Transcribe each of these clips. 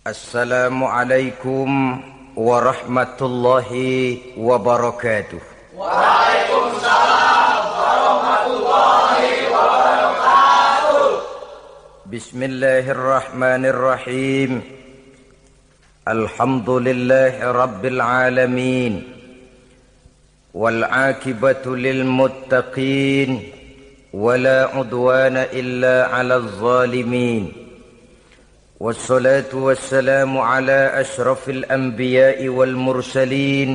Assalamualaikum warahmatullahi wabarakatuh. Waalaikumsalam warahmatullahi wabarakatuh. Bismillahirrahmanirrahim. Alhamdulillahi rabbil alamin. Wal aqibatu lil muttaqin. Wala udwana illa 'alal zalimin. والصلاة والسلام على أشرف الأنبياء والمرسلين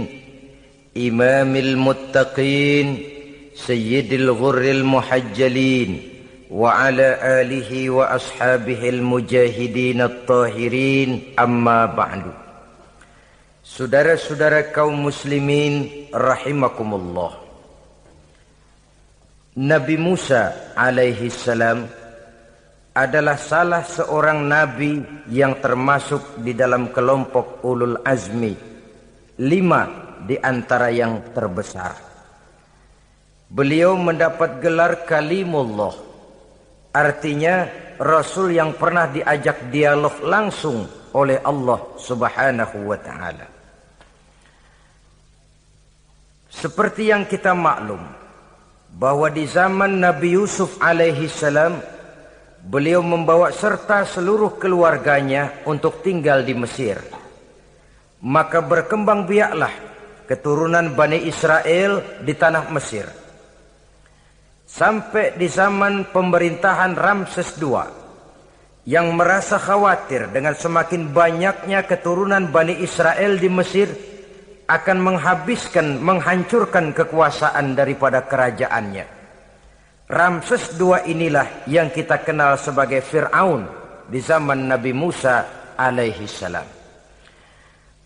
إمام المتقين سيد الغر المحجلين وعلى آله وأصحابه المجاهدين الطاهرين أما بعد. Saudara-saudara kaum muslimin rahimakumullah. Nabi Musa alaihi salam adalah salah seorang nabi yang termasuk di dalam kelompok ulul azmi, 5 di antara yang terbesar. Beliau mendapat gelar kalimullah, artinya rasul yang pernah diajak dialog langsung oleh Allah subhanahu wa ta'ala. Seperti yang kita maklum bahwa di zaman Nabi Yusuf alaihi salam, beliau membawa serta seluruh keluarganya untuk tinggal di Mesir. Maka berkembang biaklah keturunan Bani Israel di tanah Mesir. Sampai di zaman pemerintahan Ramses II yang merasa khawatir dengan semakin banyaknya keturunan Bani Israel di Mesir akan menghancurkan kekuasaan daripada kerajaannya. Ramses II inilah yang kita kenal sebagai Fir'aun di zaman Nabi Musa alaihi salam.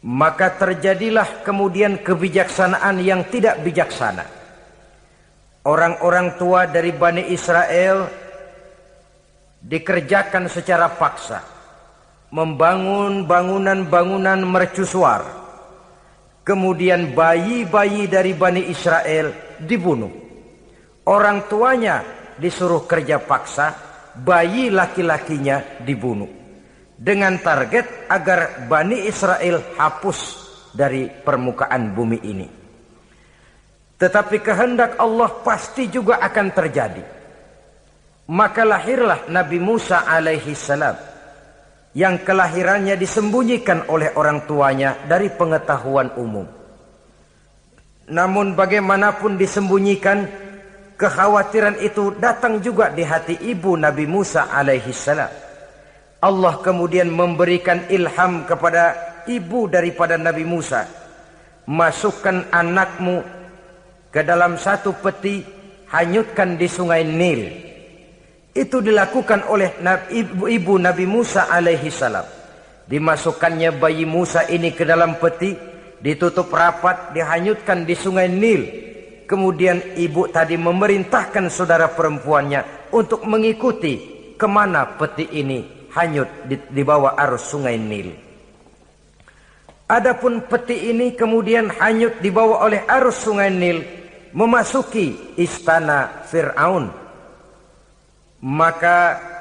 Maka terjadilah kemudian kebijaksanaan yang tidak bijaksana. Orang-orang tua dari Bani Israel dikerjakan secara paksa, membangun bangunan-bangunan mercusuar. Kemudian bayi-bayi dari Bani Israel dibunuh. Orang tuanya disuruh kerja paksa, bayi laki-lakinya dibunuh. Dengan target agar Bani Israel hapus dari permukaan bumi ini. Tetapi kehendak Allah pasti juga akan terjadi. Maka lahirlah Nabi Musa alaihi salam, yang kelahirannya disembunyikan oleh orang tuanya dari pengetahuan umum. Namun bagaimanapun disembunyikan, kekhawatiran itu datang juga di hati ibu Nabi Musa alaihi salam. Allah kemudian memberikan ilham kepada ibu daripada Nabi Musa. Masukkan anakmu ke dalam satu peti, hanyutkan di sungai Nil. Itu dilakukan oleh ibu Nabi Musa alaihi salam. Dimasukkannya bayi Musa ini ke dalam peti, ditutup rapat, dihanyutkan di sungai Nil. Kemudian ibu tadi memerintahkan saudara perempuannya untuk mengikuti kemana peti ini hanyut di bawah arus sungai Nil. Adapun peti ini kemudian hanyut dibawa oleh arus sungai Nil memasuki istana Fir'aun. Maka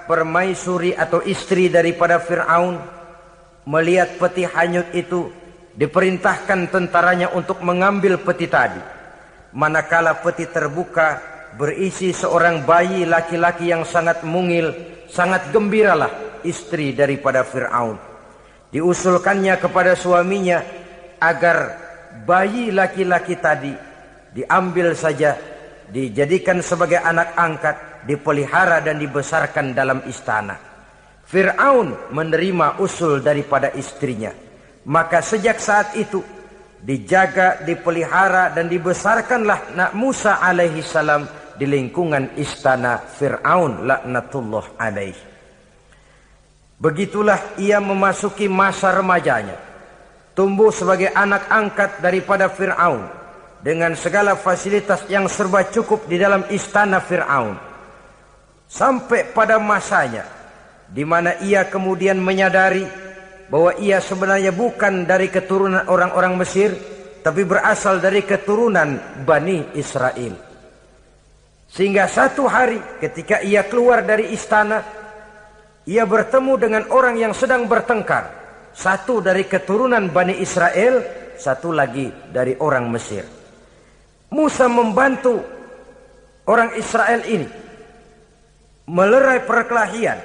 permaisuri atau istri daripada Fir'aun melihat peti hanyut itu, diperintahkan tentaranya untuk mengambil peti tadi. Manakala peti terbuka, berisi seorang bayi laki-laki yang sangat mungil, sangat gembiralah istri daripada Fir'aun. Diusulkannya kepada suaminya agar bayi laki-laki tadi diambil saja, dijadikan sebagai anak angkat, dipelihara dan dibesarkan dalam istana. Fir'aun menerima usul daripada istrinya. Maka sejak saat itu dijaga, dipelihara dan dibesarkanlah Nabi Musa alaihi salam di lingkungan istana Fir'aun laknatullah alaihi. Begitulah ia memasuki masa remajanya, tumbuh sebagai anak angkat daripada Fir'aun dengan segala fasilitas yang serba cukup di dalam istana Fir'aun. Sampai pada masanya di mana ia kemudian menyadari bahwa ia sebenarnya bukan dari keturunan orang-orang Mesir, tapi berasal dari keturunan Bani Israel. Sehingga satu hari ketika ia keluar dari istana, ia bertemu dengan orang yang sedang bertengkar Satu dari keturunan Bani Israel, satu lagi dari orang Mesir. Musa membantu orang Israel ini melerai perkelahian,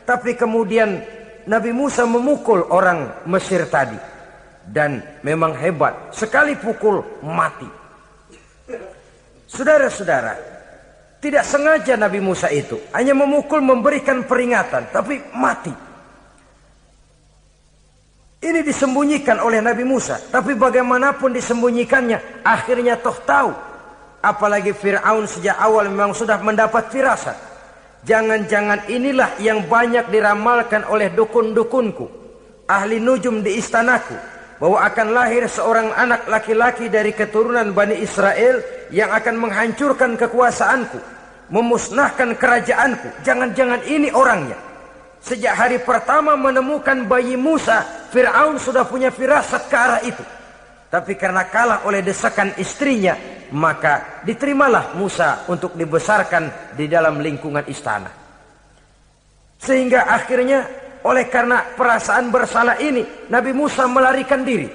tapi kemudian Nabi Musa memukul orang Mesir tadi, dan memang hebat, sekali pukul mati. Saudara-saudara, tidak sengaja Nabi Musa itu hanya memukul, memberikan peringatan, tapi mati. Ini disembunyikan oleh Nabi Musa, tapi bagaimanapun disembunyikannya, akhirnya toh tahu. Apalagi Fir'aun sejak awal memang sudah mendapat firasat. Jangan-jangan inilah yang banyak diramalkan oleh dukun-dukunku, ahli nujum di istanaku, bahwa akan lahir seorang anak laki-laki dari keturunan Bani Israel yang akan menghancurkan kekuasaanku, memusnahkan kerajaanku. Jangan-jangan ini orangnya. Sejak hari pertama menemukan bayi Musa, Fir'aun sudah punya firasat ke arah itu. Tapi karena kalah oleh desakan istrinya, maka diterimalah Musa untuk dibesarkan di dalam lingkungan istana. Sehingga akhirnya oleh karena perasaan bersalah ini, Nabi Musa melarikan diri.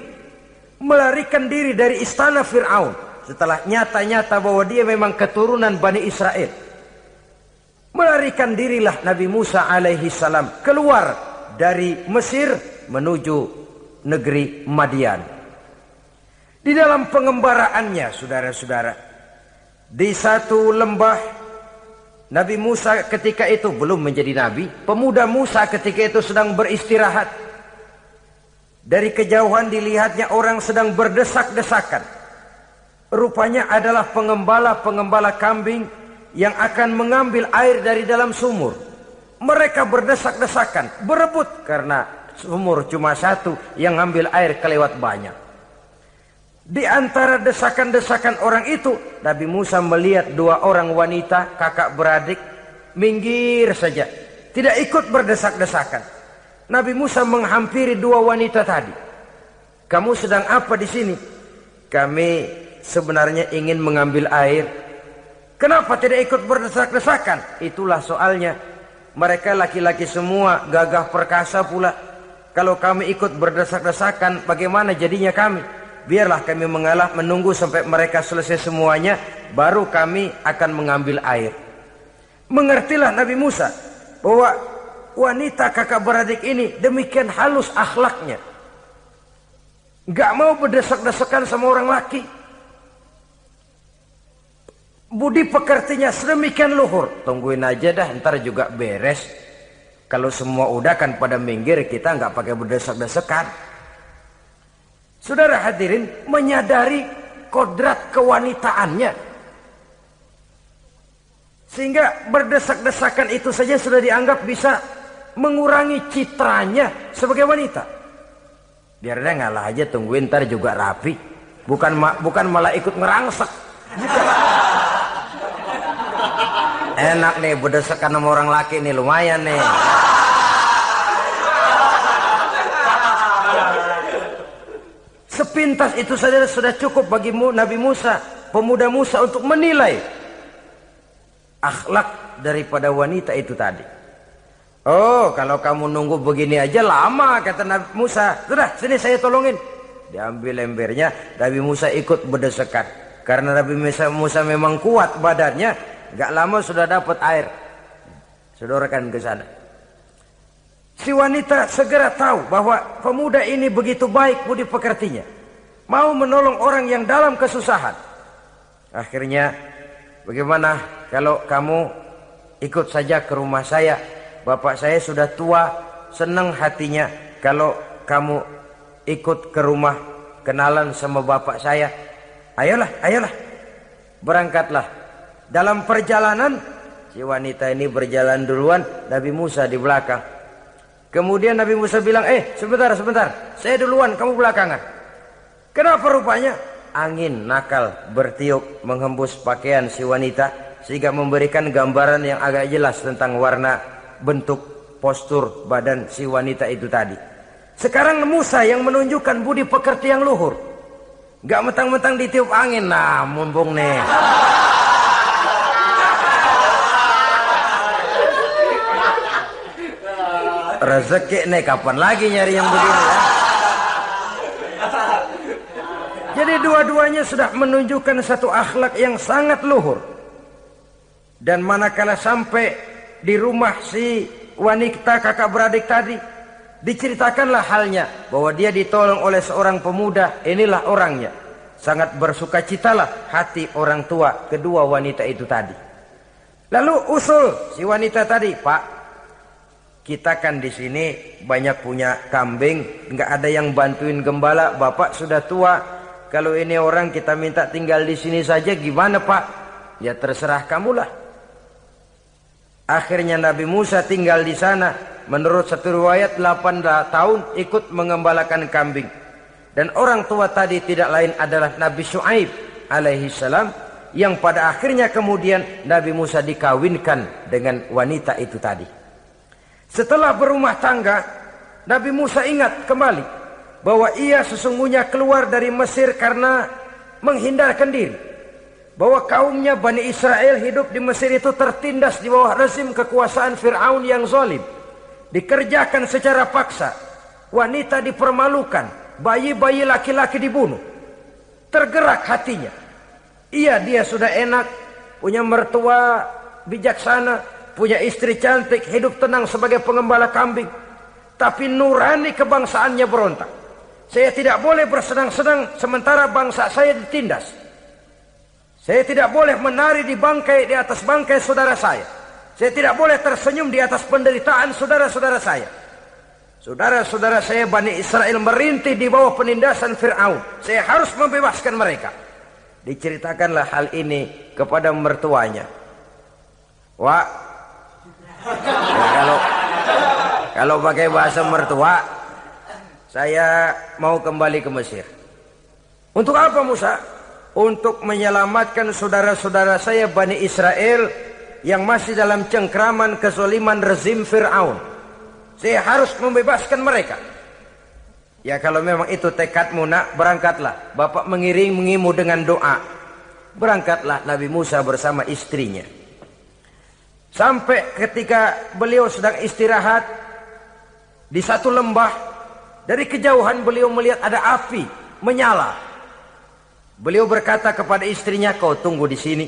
Melarikan diri dari istana Fir'aun setelah nyata-nyata bahwa dia memang keturunan Bani Israel. Melarikan dirilah Nabi Musa alaihi salam keluar dari Mesir menuju negeri Madian. Di dalam pengembaraannya, saudara-saudara, di satu lembah, Nabi Musa ketika itu belum menjadi nabi. Pemuda Musa ketika itu sedang beristirahat. Dari kejauhan dilihatnya orang sedang berdesak-desakan. Rupanya adalah pengembala-pengembala kambing yang akan mengambil air dari dalam sumur. Mereka berdesak-desakan, berebut karena sumur cuma satu, yang ambil air kelewat banyak. Di antara desakan-desakan orang itu, Nabi Musa melihat dua orang wanita kakak beradik minggir saja, tidak ikut berdesak-desakan. Nabi Musa menghampiri dua wanita tadi. Kamu sedang apa di sini? Kami sebenarnya ingin mengambil air. Kenapa tidak ikut berdesak-desakan? Itulah soalnya. Mereka laki-laki semua, gagah perkasa pula. Kalau kami ikut berdesak-desakan, bagaimana jadinya kami? Biarlah kami mengalah, menunggu sampai mereka selesai semuanya, baru kami akan mengambil air. Mengertilah Nabi Musa bahwa wanita kakak beradik ini demikian halus akhlaknya. Gak mau berdesak-desakan sama orang laki. Budi pekertinya sedemikian luhur. Tungguin aja dah, ntar juga beres. Kalau semua udah kan pada minggir, kita nggak pakai berdesak-desakan. Saudara hadirin, menyadari kodrat kewanitaannya, sehingga berdesak-desakan itu saja sudah dianggap bisa mengurangi citranya sebagai wanita. Biar dia ngalah aja, tungguin ntar juga rapi. Bukan malah ikut ngerangsek. Enak nih berdesakan sama orang laki nih, lumayan nih. Sepintas itu saja sudah cukup bagi Nabi Musa, pemuda Musa, untuk menilai akhlak daripada wanita itu tadi. Oh, kalau kamu nunggu begini aja lama, kata Nabi Musa. Sudah, sini saya tolongin. Diambil embernya, Nabi Musa ikut berdesakan. Karena Nabi Musa memang kuat badannya. Gak lama sudah dapat air. Sodorkan ke sana. Si wanita segera tahu bahwa pemuda ini begitu baik budi pekertinya, mau menolong orang yang dalam kesusahan. Akhirnya, bagaimana kalau kamu ikut saja ke rumah saya? Bapak saya sudah tua, senang hatinya kalau kamu ikut ke rumah, kenalan sama bapak saya. Ayolah, ayolah, berangkatlah. Dalam perjalanan, si wanita ini berjalan duluan, Nabi Musa di belakang. Kemudian Nabi Musa bilang, sebentar, saya duluan, kamu belakangan. Kenapa rupanya? Angin nakal bertiup menghembus pakaian si wanita, sehingga memberikan gambaran yang agak jelas tentang warna, bentuk, postur badan si wanita itu tadi. Sekarang Musa yang menunjukkan budi pekerti yang luhur. Gak mentang-mentang ditiup angin, nah mumpung nih. Rezeki nih, kapan lagi nyari yang begini ya? Jadi dua-duanya sudah menunjukkan satu akhlak yang sangat luhur. Dan manakala sampai di rumah si wanita kakak beradik tadi, diceritakanlah halnya bahwa dia ditolong oleh seorang pemuda. Inilah orangnya. Sangat bersukacitalah hati orang tua kedua wanita itu tadi. Lalu usul si wanita tadi, Pak, kita kan di sini banyak punya kambing, nggak ada yang bantuin gembala. Bapak sudah tua. Kalau ini orang kita minta tinggal di sini saja, gimana Pak? Ya terserah kamulah. Akhirnya Nabi Musa tinggal di sana. Menurut satu riwayat 8 tahun ikut mengembalakan kambing. Dan orang tua tadi tidak lain adalah Nabi Syuaib alaihi salam, yang pada akhirnya kemudian Nabi Musa dikawinkan dengan wanita itu tadi. Setelah berumah tangga, Nabi Musa ingat kembali bahwa ia sesungguhnya keluar dari Mesir karena menghindarkan diri. Bahwa kaumnya Bani Israel hidup di Mesir itu tertindas di bawah rezim kekuasaan Fir'aun yang zalim. Dikerjakan secara paksa, wanita dipermalukan, bayi-bayi laki-laki dibunuh. Tergerak hatinya. Dia sudah enak, punya mertua bijaksana, punya istri cantik, hidup tenang sebagai pengembala kambing. Tapi nurani kebangsaannya berontak. Saya tidak boleh bersenang-senang sementara bangsa saya ditindas. Saya tidak boleh menari di atas bangkai saudara saya. Saya tidak boleh tersenyum di atas penderitaan saudara-saudara saya. Saudara-saudara saya Bani Israel merintih di bawah penindasan Fir'aun. Saya harus membebaskan mereka. Diceritakanlah hal ini kepada mertuanya. Wah, ya kalau pakai bahasa mertua, saya mau kembali ke Mesir. Untuk apa Musa? Untuk menyelamatkan saudara-saudara saya Bani Israel yang masih dalam cengkraman kezaliman rezim Fir'aun. Saya harus membebaskan mereka. Ya kalau memang itu tekadmu nak, berangkatlah. Bapak mengiringimu dengan doa. Berangkatlah Nabi Musa bersama istrinya. Sampai ketika beliau sedang istirahat di satu lembah, dari kejauhan beliau melihat ada api menyala. Beliau berkata kepada istrinya, kau tunggu di sini.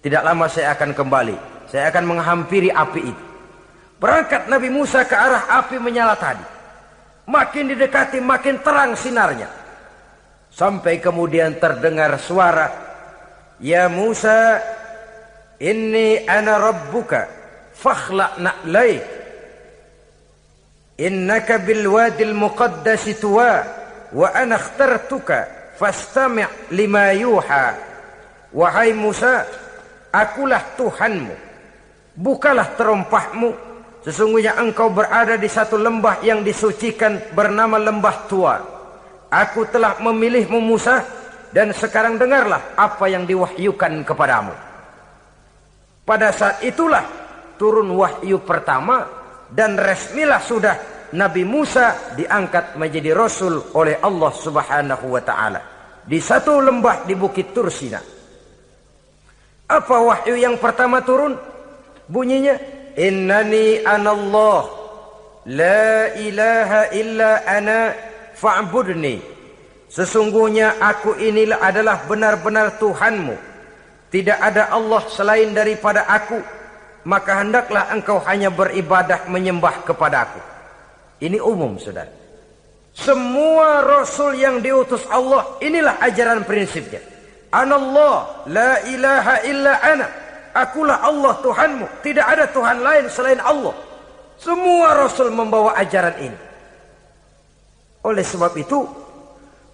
Tidak lama saya akan kembali. Saya akan menghampiri api itu. Berangkat Nabi Musa ke arah api menyala tadi. Makin didekati makin terang sinarnya. Sampai kemudian terdengar suara, ya Musa, inni ana rabbuka fakhla' na'laik. Innaka bilwadil muqaddasi tuwa wa ana akhtartuka fastami' lima yuha. Wahai Musa, akulah Tuhanmu. Bukalah terompahmu. Sesungguhnya engkau berada di satu lembah yang disucikan bernama Lembah Tua. Aku telah memilihmu Musa, dan sekarang dengarlah apa yang diwahyukan kepadamu. Pada saat itulah turun wahyu pertama, dan resmilah sudah Nabi Musa diangkat menjadi Rasul oleh Allah Subhanahu wa ta'ala. Di satu lembah di Bukit Tursina. Apa wahyu yang pertama turun? Bunyinya, innani anallah la ilaha illa ana fa'budni. Sesungguhnya aku inilah adalah benar-benar Tuhanmu. Tidak ada Allah selain daripada aku. Maka hendaklah engkau hanya beribadah menyembah kepadaku. Ini umum saudara. Semua Rasul yang diutus Allah, inilah ajaran prinsipnya. Anallah la ilaha illa ana. Akulah Allah Tuhanmu. Tidak ada Tuhan lain selain Allah. Semua Rasul membawa ajaran ini. Oleh sebab itu,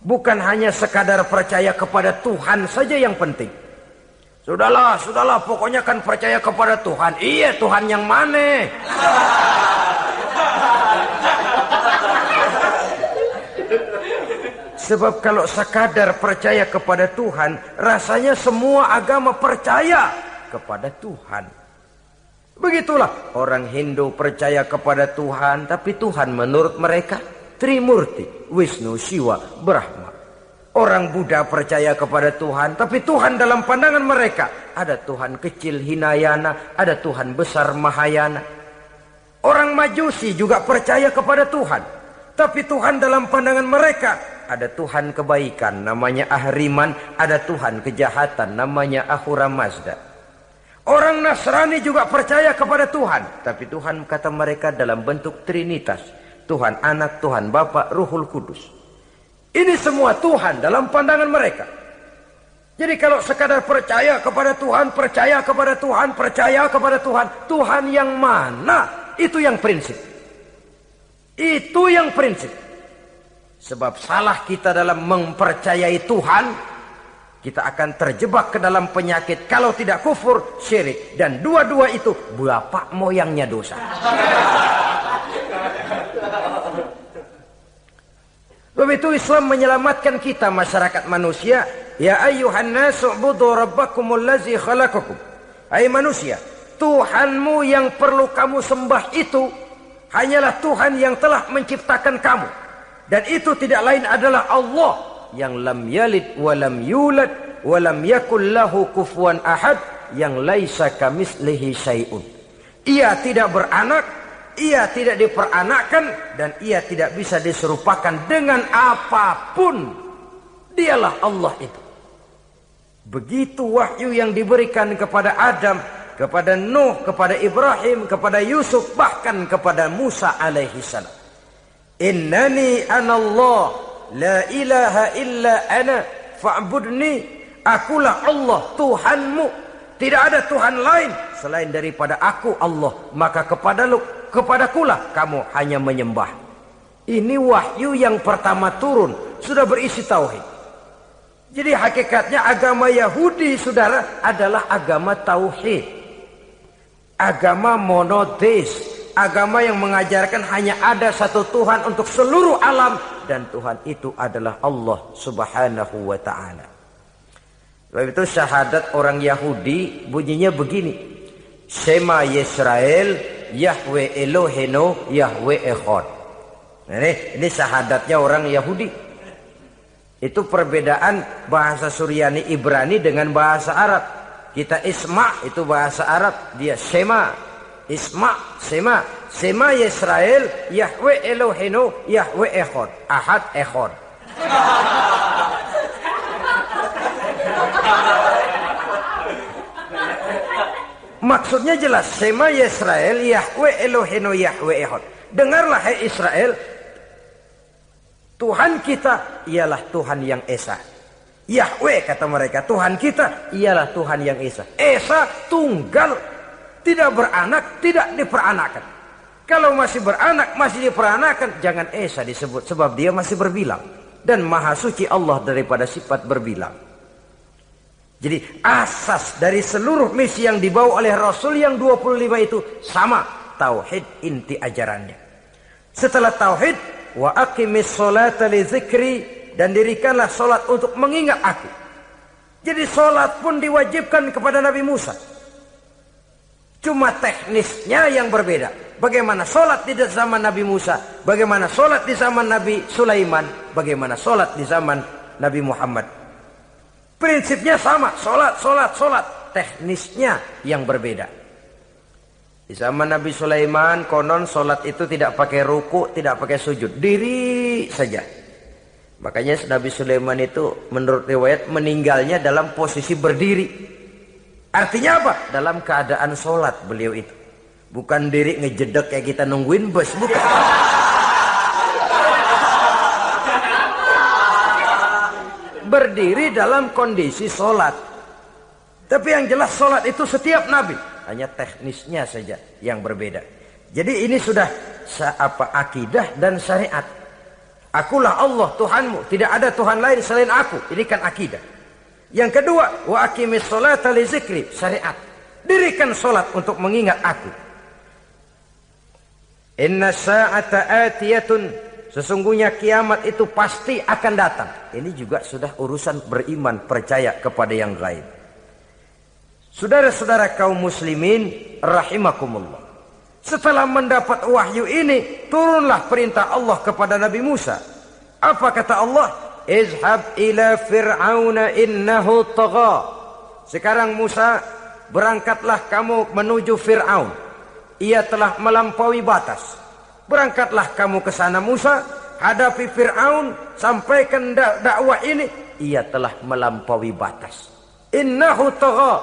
bukan hanya sekadar percaya kepada Tuhan saja yang penting. Sudahlah, pokoknya kan percaya kepada Tuhan. Iya, Tuhan yang mana? Sebab kalau sekadar percaya kepada Tuhan, rasanya semua agama percaya kepada Tuhan. Begitulah orang Hindu percaya kepada Tuhan, tapi Tuhan menurut mereka Trimurti, Wisnu, Siwa, Brahma. Orang Buddha percaya kepada Tuhan, tapi Tuhan dalam pandangan mereka ada Tuhan kecil Hinayana, ada Tuhan besar Mahayana. Orang Majusi juga percaya kepada Tuhan, tapi Tuhan dalam pandangan mereka ada Tuhan kebaikan, namanya Ahriman. Ada Tuhan kejahatan, namanya Ahura Mazda. Orang Nasrani juga percaya kepada Tuhan. Tapi Tuhan kata mereka dalam bentuk Trinitas. Tuhan Anak, Tuhan Bapa, Ruhul Kudus. Ini semua Tuhan dalam pandangan mereka. Jadi kalau sekadar percaya kepada Tuhan, percaya kepada Tuhan, percaya kepada Tuhan. Tuhan yang mana? Itu yang prinsip. Itu yang prinsip. Sebab salah kita dalam mempercayai Tuhan, kita akan terjebak ke dalam penyakit. Kalau tidak kufur, syirik. Dan dua-dua itu bapak moyangnya dosa. Begitu Islam menyelamatkan kita masyarakat manusia. Ya ayyuhan nasu ubudu rabbakumul ladzi khalaqakum. Hai manusia, Tuhanmu yang perlu kamu sembah itu hanyalah Tuhan yang telah menciptakan kamu. Dan itu tidak lain adalah Allah yang lam yalid wa lam yulad wa lam yakul lahu kufuwan ahad, yang laisa kamislihi syai'un. Ia tidak beranak, ia tidak diperanakkan, dan ia tidak bisa diserupakan dengan apapun. Dialah Allah itu. Begitu wahyu yang diberikan kepada Adam, kepada Nuh, kepada Ibrahim, kepada Yusuf, bahkan kepada Musa alaihi salam. Innani anallah, la ilaha illa ana fa'budni. Akulah Allah, Tuhanmu. Tidak ada Tuhan lain selain daripada aku Allah. Maka kepadakulah kamu hanya menyembah. Ini wahyu yang pertama turun, sudah berisi tauhid. Jadi hakikatnya agama Yahudi, saudara, adalah agama tauhid. Agama monoteis. Agama yang mengajarkan hanya ada satu Tuhan untuk seluruh alam. Dan Tuhan itu adalah Allah subhanahu wa ta'ala. Sebab itu syahadat orang Yahudi bunyinya begini. Shema Yisrael, Yahweh Elohenu, Yahweh Echad. Ini syahadatnya orang Yahudi. Itu perbedaan bahasa Suryani Ibrani dengan bahasa Arab. Kita Isma itu bahasa Arab, dia Shema. Isma, Shema. Shema Yisrael, Yahweh Elohenu, Yahweh Echad. Ahad Echad. Maksudnya jelas. Shema Yisrael, Yahweh Elohenu, Yahweh Echad. Dengarlah hai Israel, Tuhan kita ialah Tuhan yang Esa. Yahweh kata mereka, Tuhan kita ialah Tuhan yang Esa. Esa tunggal, tidak beranak, tidak diperanakan. Kalau masih beranak, masih diperanakan, jangan Esa disebut, sebab dia masih berbilang. Dan maha suci Allah daripada sifat berbilang. Jadi asas dari seluruh misi yang dibawa oleh Rasul yang 25 itu sama. Tauhid inti ajarannya. Setelah tauhid, wa aqimis sholata li dzikri, dan dirikanlah solat untuk mengingat aku. Jadi solat pun diwajibkan kepada Nabi Musa. Cuma teknisnya yang berbeda. Bagaimana solat di zaman Nabi Musa, bagaimana solat di zaman Nabi Sulaiman, bagaimana solat di zaman Nabi Muhammad. Prinsipnya sama, solat. Teknisnya yang berbeda. Di zaman Nabi Sulaiman, konon solat itu tidak pakai ruku, tidak pakai sujud, diri saja. Makanya Nabi Sulaiman itu menurut riwayat meninggalnya dalam posisi berdiri. Artinya apa? Dalam keadaan solat beliau itu. Bukan diri ngejedek kayak kita nungguin bus, bukan. Berdiri dalam kondisi solat. Tapi yang jelas solat itu setiap Nabi. Hanya teknisnya saja yang berbeda. Jadi ini sudah akidah dan syariat. Akulah Allah Tuhanmu, tidak ada Tuhan lain selain aku. Ini kan akidah. Yang kedua, wa aqimis sholata li dzikri, syariat. Dirikan solat untuk mengingat aku. Inna sa'ata atiyatun, sesungguhnya kiamat itu pasti akan datang. Ini juga sudah urusan beriman, percaya kepada yang gaib. Saudara-saudara kaum muslimin rahimakumullah. Setelah mendapat wahyu ini, turunlah perintah Allah kepada Nabi Musa. Apa kata Allah? Izhab ila fir'auna innahu tagha. Sekarang Musa, berangkatlah kamu menuju Fir'aun. Ia telah melampaui batas. Berangkatlah kamu ke sana Musa, hadapi Fir'aun, sampaikan dakwah ini, ia telah melampaui batas. Innahu tagha,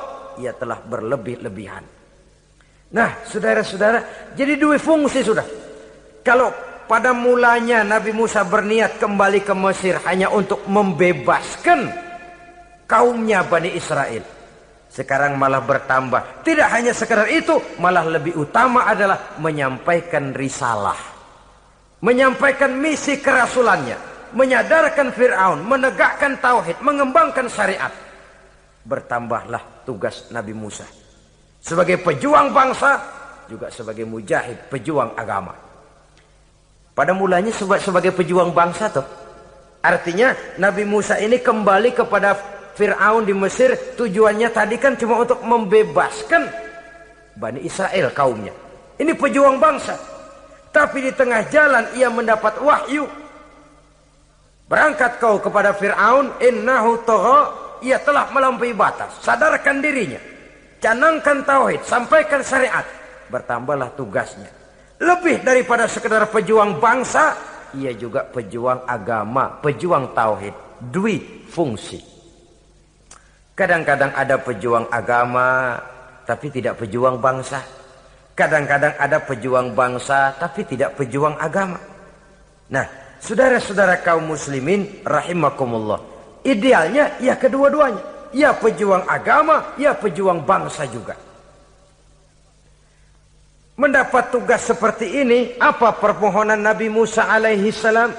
ia telah berlebih-lebihan. Nah, saudara-saudara, jadi dua fungsi sudah. Kalau pada mulanya Nabi Musa berniat kembali ke Mesir hanya untuk membebaskan kaumnya Bani Israel, sekarang malah bertambah. Tidak hanya sekedar itu, malah lebih utama adalah menyampaikan risalah, menyampaikan misi kerasulannya, menyadarkan Fir'aun, menegakkan tauhid, mengembangkan syariat. Bertambahlah tugas Nabi Musa sebagai pejuang bangsa, juga sebagai mujahid, pejuang agama. Pada mulanya sebagai pejuang bangsa tuh, artinya Nabi Musa ini kembali kepada Fir'aun di Mesir, tujuannya tadi kan cuma untuk membebaskan Bani Israel kaumnya. Ini pejuang bangsa. Tapi di tengah jalan ia mendapat wahyu. Berangkat kau kepada Fir'aun, innahu tagha, ia telah melampaui batas. Sadarkan dirinya, canangkan tauhid, sampaikan syariat. Bertambahlah tugasnya. Lebih daripada sekedar pejuang bangsa, ia juga pejuang agama, pejuang tauhid. Dwi fungsi. Kadang-kadang ada pejuang agama tapi tidak pejuang bangsa. Kadang-kadang ada pejuang bangsa tapi tidak pejuang agama. Nah, saudara-saudara kaum muslimin rahimakumullah, idealnya ya kedua-duanya. Ya pejuang agama, ya pejuang bangsa juga. Mendapat tugas seperti ini, apa permohonan Nabi Musa alaihi salam?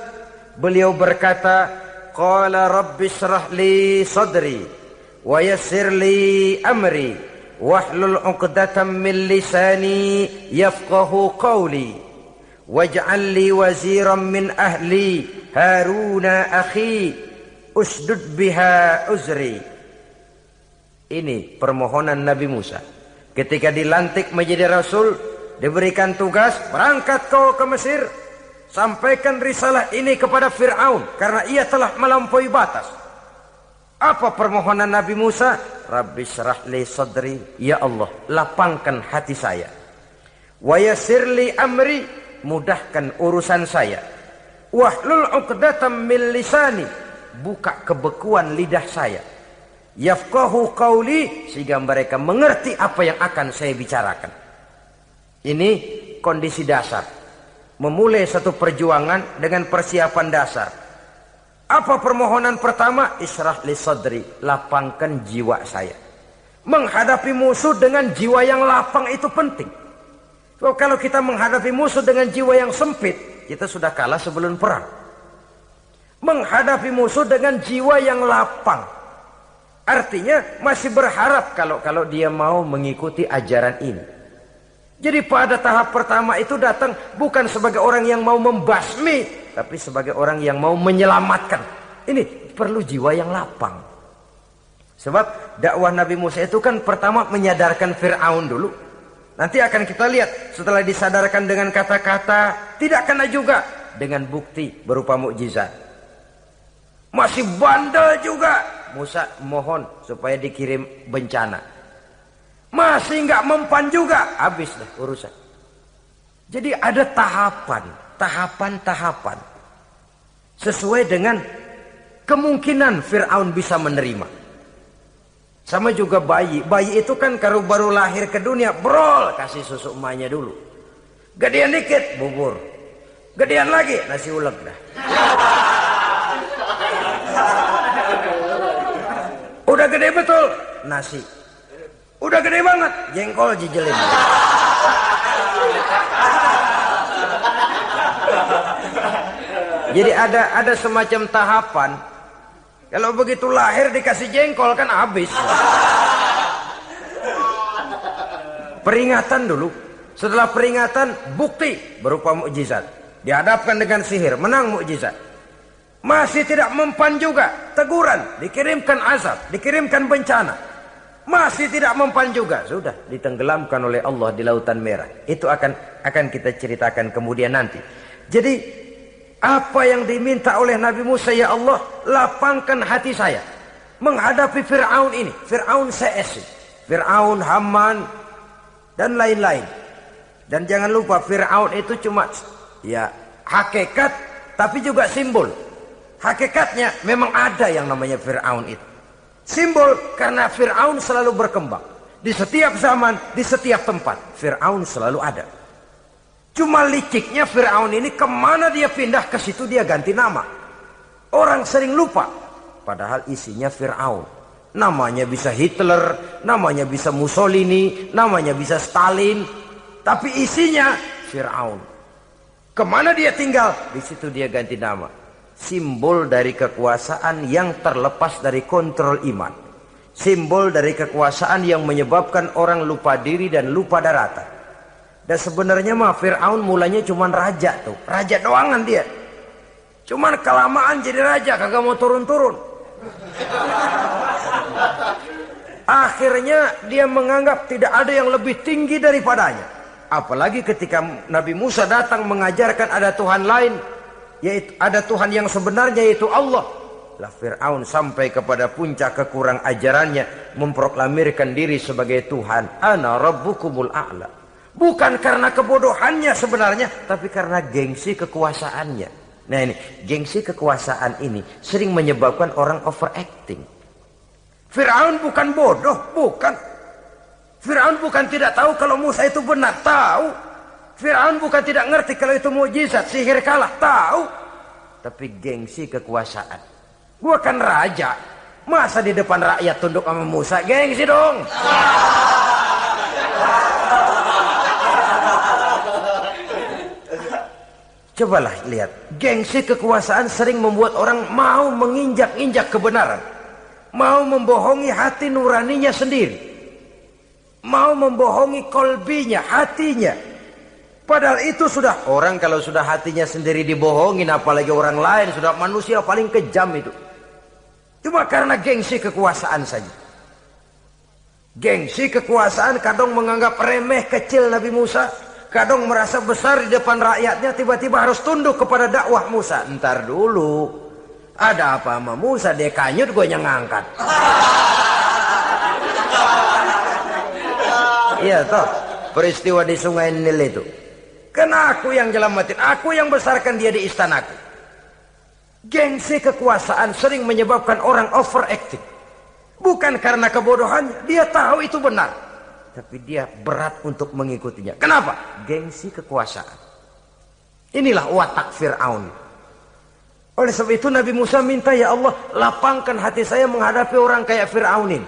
Beliau berkata, qala rabbi shrah li sadri wa yassir li amri wahlul 'uqdatam min lisani yafqahu qawli waj'al li waziran min ahli Haruna akhi usdud biha uzri. Ini permohonan Nabi Musa ketika dilantik menjadi rasul, diberikan tugas, berangkat kau ke Mesir, sampaikan risalah ini kepada Fir'aun karena ia telah melampaui batas. Apa permohonan Nabi Musa? Rabbi syrah li sadri, ya Allah, lapangkan hati saya. Wa yassir li amri, mudahkan urusan saya. Wahlul 'uqdatam min lisani, buka kebekuan lidah saya. Yafqahu qawli, sehingga mereka mengerti apa yang akan saya bicarakan. Ini kondisi dasar. Memulai satu perjuangan dengan persiapan dasar. Apa permohonan pertama? Isyrah li sadri, lapangkan jiwa saya. Menghadapi musuh dengan jiwa yang lapang itu penting. So, kalau kita menghadapi musuh dengan jiwa yang sempit, kita sudah kalah sebelum perang. Menghadapi musuh dengan jiwa yang lapang, artinya masih berharap kalau dia mau mengikuti ajaran ini. Jadi pada tahap pertama itu datang bukan sebagai orang yang mau membasmi, tapi sebagai orang yang mau menyelamatkan. Ini perlu jiwa yang lapang. Sebab dakwah Nabi Musa itu kan pertama menyadarkan Fir'aun dulu. Nanti akan kita lihat setelah disadarkan dengan kata-kata, tidak kena juga dengan bukti berupa mukjizat. Masih bandel juga. Musa mohon supaya dikirim bencana. Masih nggak mempan juga, habis deh urusan. Jadi ada tahapan sesuai dengan kemungkinan Fir'aun bisa menerima. Sama juga bayi itu kan kalau baru lahir ke dunia, brol, kasih susu emaknya dulu. Gedean dikit, bubur. Gedean lagi, nasi ulek dah. Udah gede betul, nasi. Udah gede banget, jengkol jijelin. Jadi ada semacam tahapan. Kalau begitu lahir dikasih jengkol kan habis. Peringatan dulu. Setelah peringatan, bukti berupa mukjizat. Dihadapkan dengan sihir, menang mukjizat. Masih tidak mempan juga, teguran, dikirimkan azab, dikirimkan bencana. Masih tidak mempan juga, sudah ditenggelamkan oleh Allah di Lautan Merah. Itu akan kita ceritakan kemudian nanti. Jadi apa yang diminta oleh Nabi Musa, ya Allah, lapangkan hati saya menghadapi Fir'aun ini. Fir'aun CS, Fir'aun, Haman, dan lain-lain. Dan jangan lupa Fir'aun itu cuma ya hakikat, tapi juga simbol. Hakikatnya memang ada yang namanya Fir'aun itu. Simbol karena Fir'aun selalu berkembang. Di setiap zaman, di setiap tempat, Fir'aun selalu ada. Cuma liciknya Fir'aun ini kemana dia pindah, ke situ dia ganti nama. Orang sering lupa, padahal isinya Fir'aun. Namanya bisa Hitler, namanya bisa Mussolini, namanya bisa Stalin, tapi isinya Fir'aun. Kemana dia tinggal, di situ dia ganti nama. Simbol dari kekuasaan yang terlepas dari kontrol iman. Simbol dari kekuasaan yang menyebabkan orang lupa diri dan lupa daratan. Dan sebenarnya mah Fir'aun mulanya cuman raja tuh. Raja doangan dia. Cuman kelamaan jadi raja, kagak mau turun-turun. Akhirnya dia menganggap tidak ada yang lebih tinggi daripadanya. Apalagi ketika Nabi Musa datang mengajarkan ada Tuhan lain, yaitu ada Tuhan yang sebenarnya, yaitu Allah. Lah Fir'aun sampai kepada puncak kekurang ajarannya, memproklamirkan diri sebagai Tuhan. Ana rabbukumul a'la. Bukan karena kebodohannya sebenarnya, tapi karena gengsi kekuasaannya. Nah ini, gengsi kekuasaan ini sering menyebabkan orang overacting. Fir'aun bukan bodoh, bukan. Fir'aun bukan tidak tahu kalau Musa itu benar, tahu. Fir'aun bukan tidak ngerti kalau itu mukjizat, sihir kalah, tahu. Tapi gengsi kekuasaan. Gua kan raja, masa di depan rakyat tunduk sama Musa? Gengsi dong. Cobalah lihat, gengsi kekuasaan sering membuat orang mau menginjak-injak kebenaran, mau membohongi hati nuraninya sendiri, mau membohongi kolbinya, hatinya. Padahal itu sudah, orang kalau sudah hatinya sendiri dibohongin, apalagi orang lain, sudah manusia paling kejam itu. Cuma karena gengsi kekuasaan saja. Gengsi kekuasaan kadang menganggap remeh kecil Nabi Musa, kadang merasa besar di depan rakyatnya, tiba-tiba harus tunduk kepada dakwah Musa. Ntar dulu, ada apa sama Musa? Dia kanyut, gue yang ngangkat. Iya toh, peristiwa di Sungai Nil itu. Karena aku yang nyelamatin, aku yang besarkan dia di istanaku. Gengsi kekuasaan sering menyebabkan orang overacting. Bukan karena kebodohannya, dia tahu itu benar, tapi dia berat untuk mengikutinya. Kenapa? Gengsi kekuasaan. Inilah watak Fir'aun. Oleh sebab itu Nabi Musa minta, ya Allah, lapangkan hati saya menghadapi orang kayak Fir'aun ini.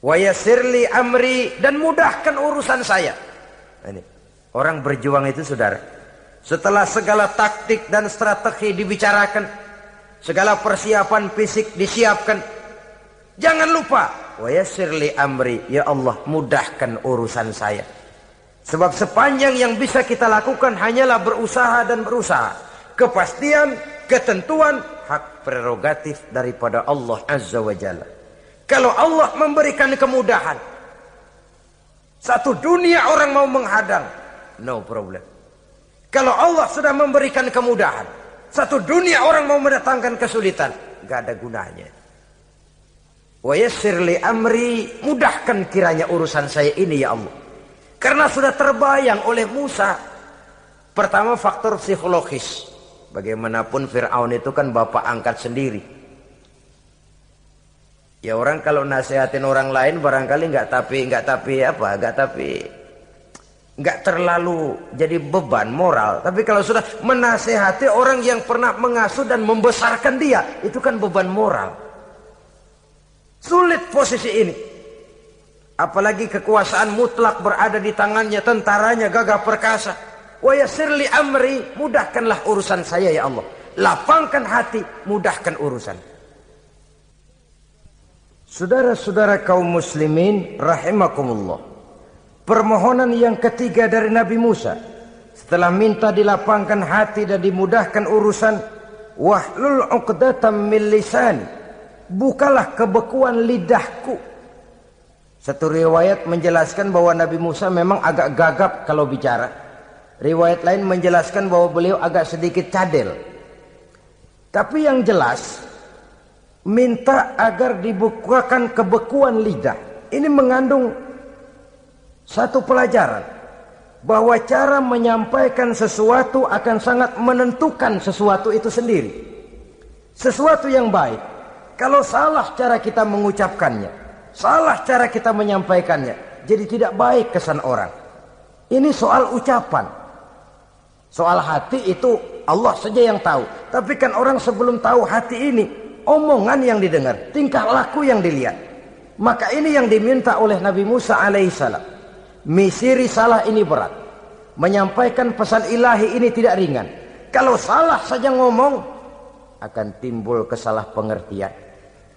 Wa yassirli amri, dan mudahkan urusan saya. Ini orang berjuang itu, saudara, setelah segala taktik dan strategi dibicarakan, segala persiapan fisik disiapkan, jangan lupa wa yassirli amri, ya Allah, mudahkan urusan saya. Sebab sepanjang yang bisa kita lakukan hanyalah berusaha dan berusaha. Kepastian, ketentuan, hak prerogatif daripada Allah Azza wa Jalla. Kalau Allah memberikan kemudahan, satu dunia orang mau menghadang, no problem. Kalau Allah sudah memberikan kemudahan, satu dunia orang mau mendatangkan kesulitan, gak ada gunanya. Wa yassir li amri, mudahkan kiranya urusan saya ini ya Allah. Karena sudah terbayang oleh Musa. Pertama, faktor psikologis. Bagaimanapun Fir'aun itu kan bapak angkat sendiri. Ya orang kalau nasihatin orang lain barangkali nggak terlalu jadi beban moral. Tapi kalau sudah menasehati orang yang pernah mengasuh dan membesarkan dia, itu kan beban moral. Sulit posisi ini. Apalagi kekuasaan mutlak berada di tangannya, tentaranya gagah perkasa. Wa yassir li amri, mudahkanlah urusan saya ya Allah. Lapangkan hati, mudahkan urusan. Saudara-saudara kaum muslimin rahimakumullah. Permohonan yang ketiga dari Nabi Musa, setelah minta dilapangkan hati dan dimudahkan urusan, wahlul 'uqdatam min lisani, bukalah kebekuan lidahku. Satu riwayat menjelaskan bahwa Nabi Musa memang agak gagap kalau bicara. Riwayat lain menjelaskan bahwa beliau agak sedikit cadel. Tapi yang jelas, minta agar dibukakan kebekuan lidah. Ini mengandung satu pelajaran, bahwa cara menyampaikan sesuatu akan sangat menentukan sesuatu itu sendiri. Sesuatu yang baik, kalau salah cara kita mengucapkannya, salah cara kita menyampaikannya, jadi tidak baik kesan orang. Ini soal ucapan. Soal hati itu Allah saja yang tahu. Tapi kan orang sebelum tahu hati ini, omongan yang didengar, tingkah laku yang dilihat. Maka ini yang diminta oleh Nabi Musa alaihissalam. Misi risalah ini berat. Menyampaikan pesan ilahi ini tidak ringan. Kalau salah saja ngomong, akan timbul kesalah pengertian.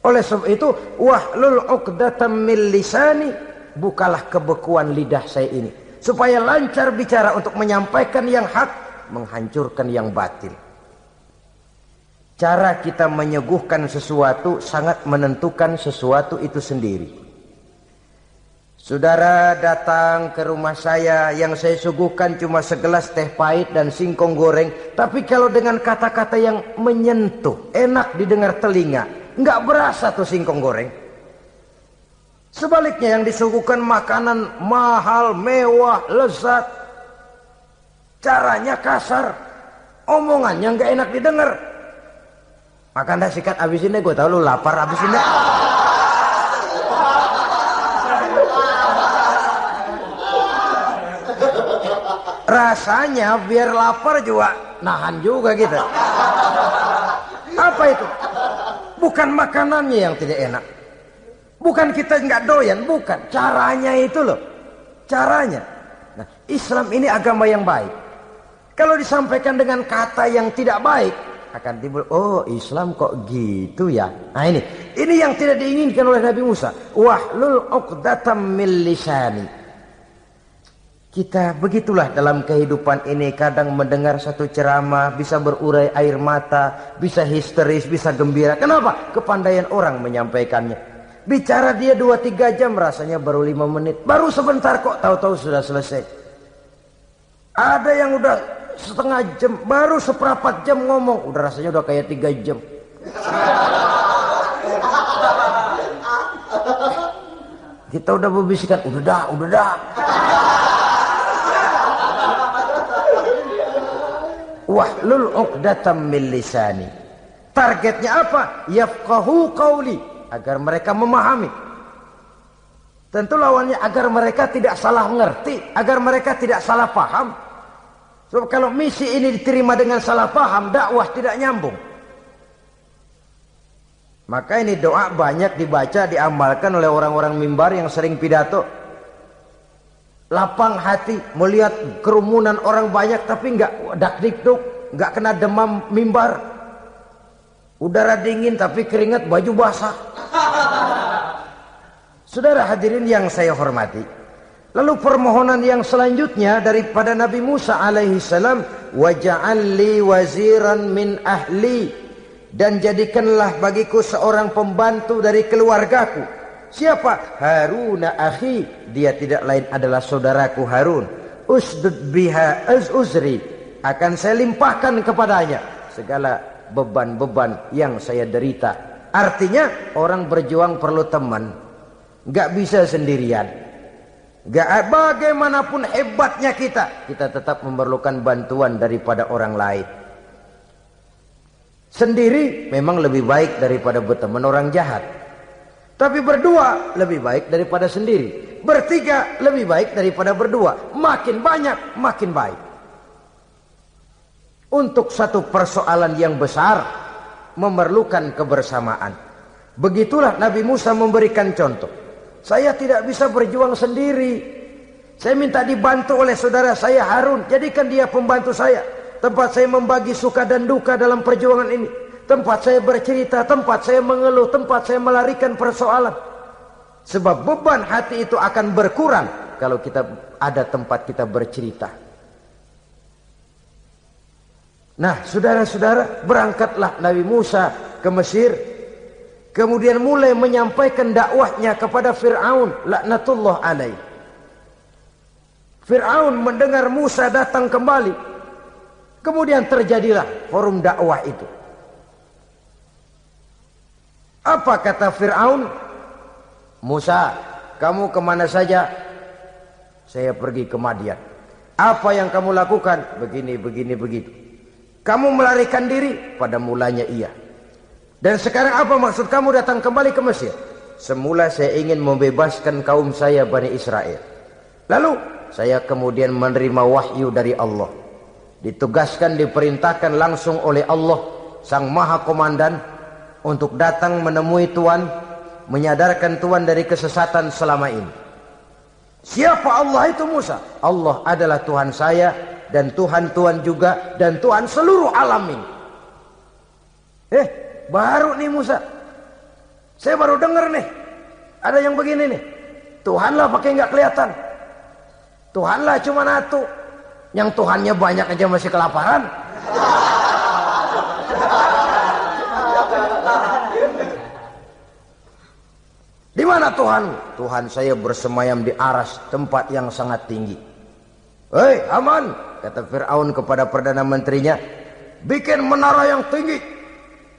Oleh sebab itu, wahlul 'uqdatam min lisani, bukalah kebekuan lidah saya ini, supaya lancar bicara untuk menyampaikan yang hak, menghancurkan yang batil. Cara kita menyuguhkan sesuatu sangat menentukan sesuatu itu sendiri. Saudara datang ke rumah saya, yang saya suguhkan cuma segelas teh pahit dan singkong goreng, tapi kalau dengan kata-kata yang menyentuh, enak didengar telinga, nggak berasa tuh singkong goreng. Sebaliknya yang disuguhkan makanan mahal, mewah, lezat, caranya kasar, omongannya nggak enak didengar. Makan dah sikat abisin deh, gue tau lu lapar, abisin deh. Rasanya biar lapar juga nahan juga gitu. Apa itu? Bukan makanannya yang tidak enak, bukan kita nggak doyan, bukan, caranya itu loh, caranya. Nah, Islam ini agama yang baik. Kalau disampaikan dengan kata yang tidak baik, akan timbul, oh Islam kok gitu ya. Nah ini yang tidak diinginkan oleh Nabi Musa. Wahlul 'uqdatam min lisani. Kita begitulah dalam kehidupan ini, kadang mendengar satu ceramah bisa berurai air mata, bisa histeris, bisa gembira. Kenapa? Kepandaian orang menyampaikannya. Bicara dia 2-3 jam, rasanya baru 5 menit. Baru sebentar kok, tahu-tahu sudah selesai. Ada yang udah setengah jam, baru seperempat jam ngomong, udah rasanya udah kayak 3 jam. Kita udah berbisikan, udah dah. Wahlul 'uqdatam min lisani. Targetnya apa? Yafqahu qauli, agar mereka memahami. Tentu lawannya agar mereka tidak salah mengerti, agar mereka tidak salah paham. Sebab kalau misi ini diterima dengan salah paham, dakwah tidak nyambung. Maka ini doa banyak dibaca, diamalkan oleh orang-orang mimbar yang sering pidato. Lapang hati melihat kerumunan orang banyak, tapi nggak dak-dikduk, nggak kena demam mimbar. Udara dingin tapi keringat, baju basah. Saudara hadirin yang saya hormati, lalu permohonan yang selanjutnya daripada Nabi Musa alaihissalam, waj'al li waziran min ahli, dan jadikanlah bagiku seorang pembantu dari keluargaku. Siapa? Harun akhi, dia tidak lain adalah saudaraku Harun. Usdud biha uzri, akan saya limpahkan kepadanya segala beban-beban yang saya derita. Artinya orang berjuang perlu teman, nggak bisa sendirian. Nggak, bagaimanapun hebatnya kita tetap memerlukan bantuan daripada orang lain. Sendiri memang lebih baik daripada berteman orang jahat. Tapi berdua lebih baik daripada sendiri. Bertiga lebih baik daripada berdua. Makin banyak, makin baik. Untuk satu persoalan yang besar, memerlukan kebersamaan. Begitulah Nabi Musa memberikan contoh. Saya tidak bisa berjuang sendiri. Saya minta dibantu oleh saudara saya Harun. Jadikan dia pembantu saya. Tempat saya membagi suka dan duka dalam perjuangan ini. Tempat saya bercerita, tempat saya mengeluh, tempat saya melarikan persoalan. Sebab beban hati itu akan berkurang kalau kita ada tempat kita bercerita. Nah, saudara-saudara, berangkatlah Nabi Musa ke Mesir. Kemudian mulai menyampaikan dakwahnya kepada Fir'aun, laknatullah alaih. Fir'aun mendengar Musa datang kembali. Kemudian terjadilah forum dakwah itu. Apa kata Fir'aun? Musa, kamu kemana saja? Saya pergi ke Madian. Apa yang kamu lakukan? Begini, begitu. Kamu melarikan diri? Pada mulanya iya. Dan sekarang apa maksud kamu datang kembali ke Mesir? Semula saya ingin membebaskan kaum saya Bani Israel. Lalu saya kemudian menerima wahyu dari Allah. Ditugaskan, diperintahkan langsung oleh Allah Sang Maha Komandan untuk datang menemui Tuhan, menyadarkan Tuhan dari kesesatan selama ini. Siapa Allah itu Musa? Allah adalah Tuhan saya dan Tuhan juga dan Tuhan seluruh alam ini. Baru nih Musa. Saya baru dengar nih. Ada yang begini nih. Tuhanlah pakai nggak kelihatan. Tuhanlah cuma satu. Yang Tuhannya banyak aja masih kelaparan. Di mana Tuhan? Tuhan saya bersemayam di aras, tempat yang sangat tinggi. Hei Haman, kata Fir'aun kepada Perdana Menterinya, bikin menara yang tinggi.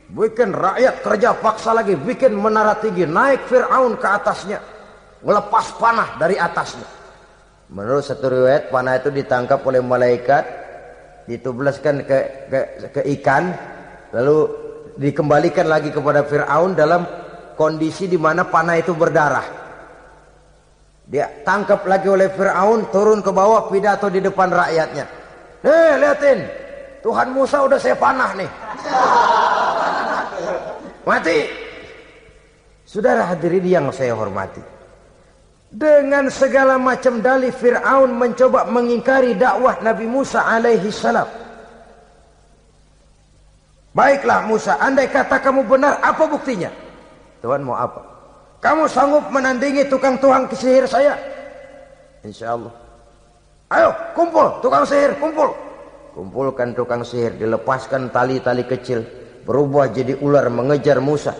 Bikin rakyat kerja paksa lagi, bikin menara tinggi. Naik Fir'aun ke atasnya, melepas panah dari atasnya. Menurut satu riwayat, panah itu ditangkap oleh malaikat, ditublaskan ke ikan, lalu dikembalikan lagi kepada Fir'aun dalam kondisi di mana panah itu berdarah. Dia tangkap lagi oleh Fir'aun, turun ke bawah, pidato di depan rakyatnya. Lihatin, Tuhan Musa udah saya panah nih. Mati. Saudara hadirin yang saya hormati, dengan segala macam dalih Fir'aun mencoba mengingkari dakwah Nabi Musa alaihi salam. Baiklah Musa, andai kata kamu benar, apa buktinya? Tuhan mau apa? Kamu sanggup menandingi tukang sihir saya? Insya Allah. Ayo kumpul tukang sihir, kumpul. Kumpulkan tukang sihir, dilepaskan tali-tali kecil, berubah jadi ular mengejar Musa.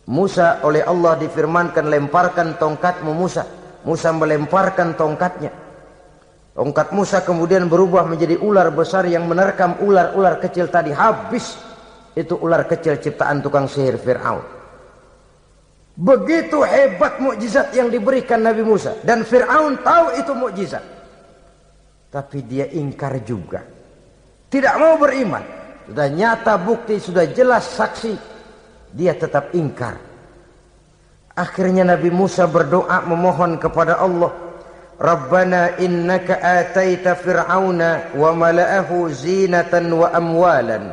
Musa oleh Allah difirmankan, lemparkan tongkatmu Musa. Musa melemparkan tongkatnya. Tongkat Musa kemudian berubah menjadi ular besar yang menerkam ular-ular kecil tadi. Habis itu ular kecil ciptaan tukang sihir Fir'aun. Begitu hebat mukjizat yang diberikan Nabi Musa, dan Fir'aun tahu itu mukjizat, tapi dia ingkar juga, tidak mau beriman. Sudah nyata bukti, sudah jelas saksi, dia tetap ingkar. Akhirnya Nabi Musa berdoa memohon kepada Allah, Rabbana innaka ataita fir'auna wa mala'ahu zinatan wa amwalan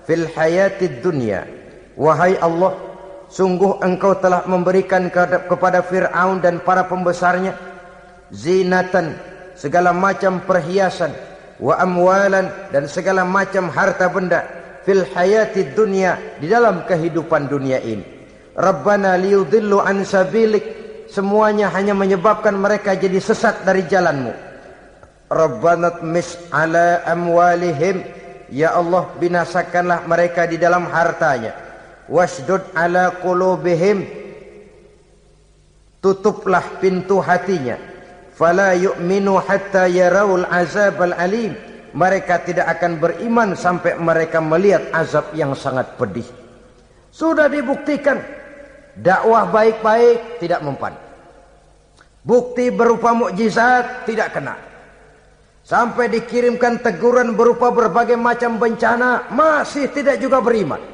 fil hayatid dunya. Wahai Allah, sungguh engkau telah memberikan kepada Fir'aun dan para pembesarnya zinatan, segala macam perhiasan, wa amwalan, dan segala macam harta benda, fil hayatid dunya, di dalam kehidupan dunia ini. Rabbana liyudillu an sabilik, semuanya hanya menyebabkan mereka jadi sesat dari jalanmu. Rabbana tmis ala amwalihim, ya Allah binasakanlah mereka di dalam hartanya. Wasdud ala qulubihim, tutuplah pintu hatinya. Fala yu'minu hatta yarawul azabal alim, mereka tidak akan beriman sampai mereka melihat azab yang sangat pedih. Sudah dibuktikan dakwah baik-baik tidak mempan, bukti berupa mukjizat tidak kena, sampai dikirimkan teguran berupa berbagai macam bencana masih tidak juga beriman.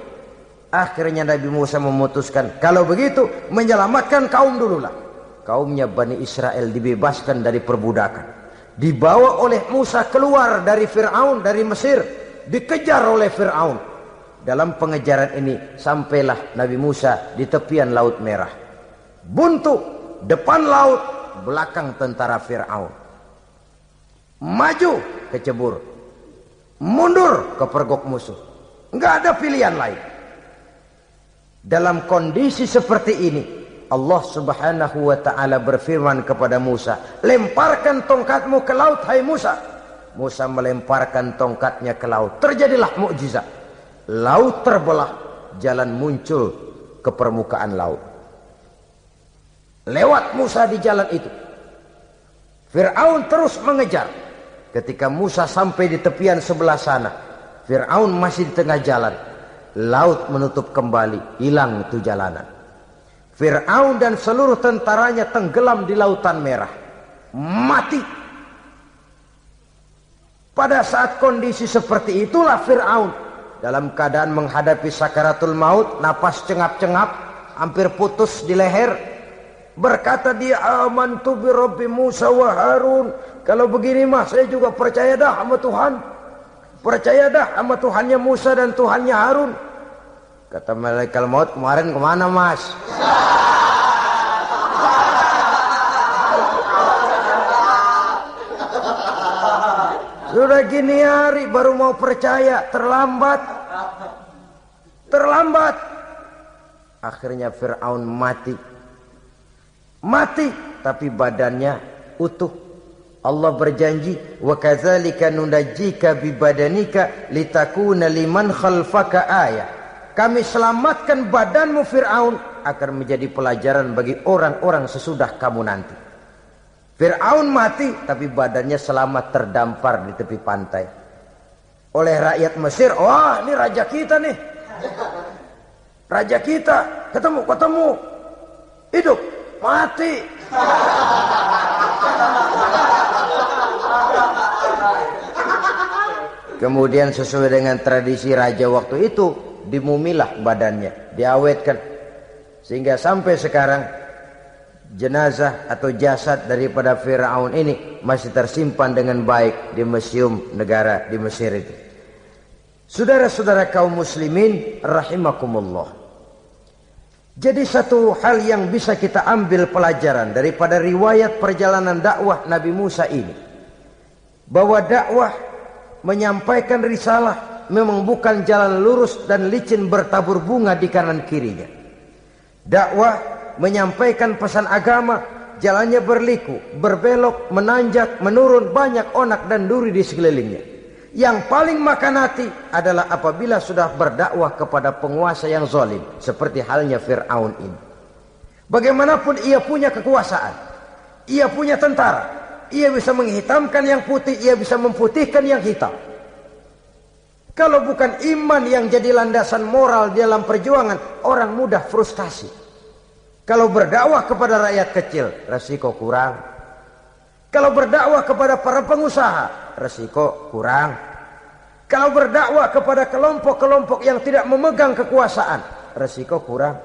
Akhirnya Nabi Musa memutuskan, kalau begitu menyelamatkan kaum dululah. Kaumnya Bani Israel dibebaskan dari perbudakan, dibawa oleh Musa keluar dari Fir'aun, dari Mesir, dikejar oleh Fir'aun. Dalam pengejaran ini sampailah Nabi Musa di tepian Laut Merah. Buntu, depan laut, belakang tentara Fir'aun. Maju kecebur, mundur kepergok musuh, nggak ada pilihan lain. Dalam kondisi seperti ini, Allah Subhanahu wa ta'ala berfirman kepada Musa, lemparkan tongkatmu ke laut, hai Musa. Musa melemparkan tongkatnya ke laut. Terjadilah mukjizat. Laut terbelah, jalan muncul ke permukaan laut. Lewat Musa di jalan itu, Fir'aun terus mengejar. Ketika Musa sampai di tepian sebelah sana, Fir'aun masih di tengah jalan. Laut menutup kembali, hilang itu jalanan. Fir'aun dan seluruh tentaranya tenggelam di Lautan Merah, mati. Pada saat kondisi seperti itulah Fir'aun dalam keadaan menghadapi sakaratul maut, napas cengap-cengap, hampir putus di leher, berkata dia, amantu bi Rabbi Musa wa Harun. Kalau begini mah saya juga percaya dah sama Tuhan. Percaya dah sama Tuhannya Musa dan Tuhannya Harun. Kata malaikat maut, kemarin kemana mas? Sudah gini hari baru mau percaya, terlambat. Terlambat. Akhirnya Fir'aun mati. Mati, tapi badannya utuh. Allah berjanji, wa kadzalika nunajjika bi badanika litakuna liman khalfaka ayah. Kami selamatkan badanmu Fir'aun agar menjadi pelajaran bagi orang-orang sesudah kamu nanti. Fir'aun mati, tapi badannya selamat terdampar di tepi pantai oleh rakyat Mesir. Wah, ini raja kita nih, raja kita, ketemu, hidup, mati. Kemudian sesuai dengan tradisi raja waktu itu, dimumilah badannya, diawetkan, sehingga sampai sekarang jenazah atau jasad daripada Fir'aun ini masih tersimpan dengan baik di museum negara di Mesir itu. Saudara-saudara kaum muslimin rahimakumullah. Jadi satu hal yang bisa kita ambil pelajaran daripada riwayat perjalanan dakwah Nabi Musa ini, bahwa dakwah menyampaikan risalah memang bukan jalan lurus dan licin bertabur bunga di kanan kirinya. Dakwah menyampaikan pesan agama, jalannya berliku, berbelok, menanjak, menurun, banyak onak dan duri di sekelilingnya. Yang paling makan hati adalah apabila sudah berdakwah kepada penguasa yang zalim, seperti halnya Fir'aun ini. Bagaimanapun ia punya kekuasaan, ia punya tentara, ia bisa menghitamkan yang putih, ia bisa memutihkan yang hitam. Kalau bukan iman yang jadi landasan moral dalam perjuangan, orang mudah frustasi. Kalau berdakwah kepada rakyat kecil, resiko kurang. Kalau berdakwah kepada para pengusaha, resiko kurang. Kalau berdakwah kepada kelompok-kelompok yang tidak memegang kekuasaan, resiko kurang.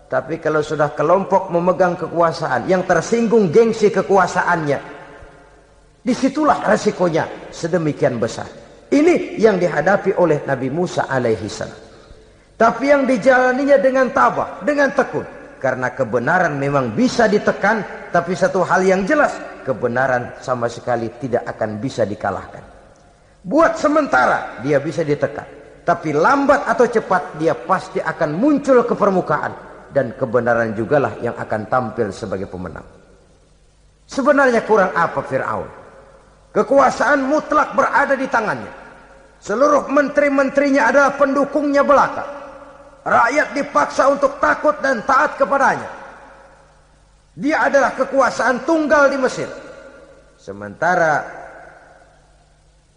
Tapi kalau sudah kelompok memegang kekuasaan, yang tersinggung gengsi kekuasaannya, disitulah resikonya sedemikian besar. Ini yang dihadapi oleh Nabi Musa alaihi salam. Tapi yang dijalaninya dengan tabah, dengan tekun. Karena kebenaran memang bisa ditekan, tapi satu hal yang jelas, kebenaran sama sekali tidak akan bisa dikalahkan. Buat sementara dia bisa ditekan, tapi lambat atau cepat dia pasti akan muncul ke permukaan, dan kebenaran jugalah yang akan tampil sebagai pemenang. Sebenarnya kurang apa Fir'aun? Kekuasaan mutlak berada di tangannya. Seluruh menteri-menterinya adalah pendukungnya belaka. Rakyat dipaksa untuk takut dan taat kepadanya. Dia adalah kekuasaan tunggal di Mesir. Sementara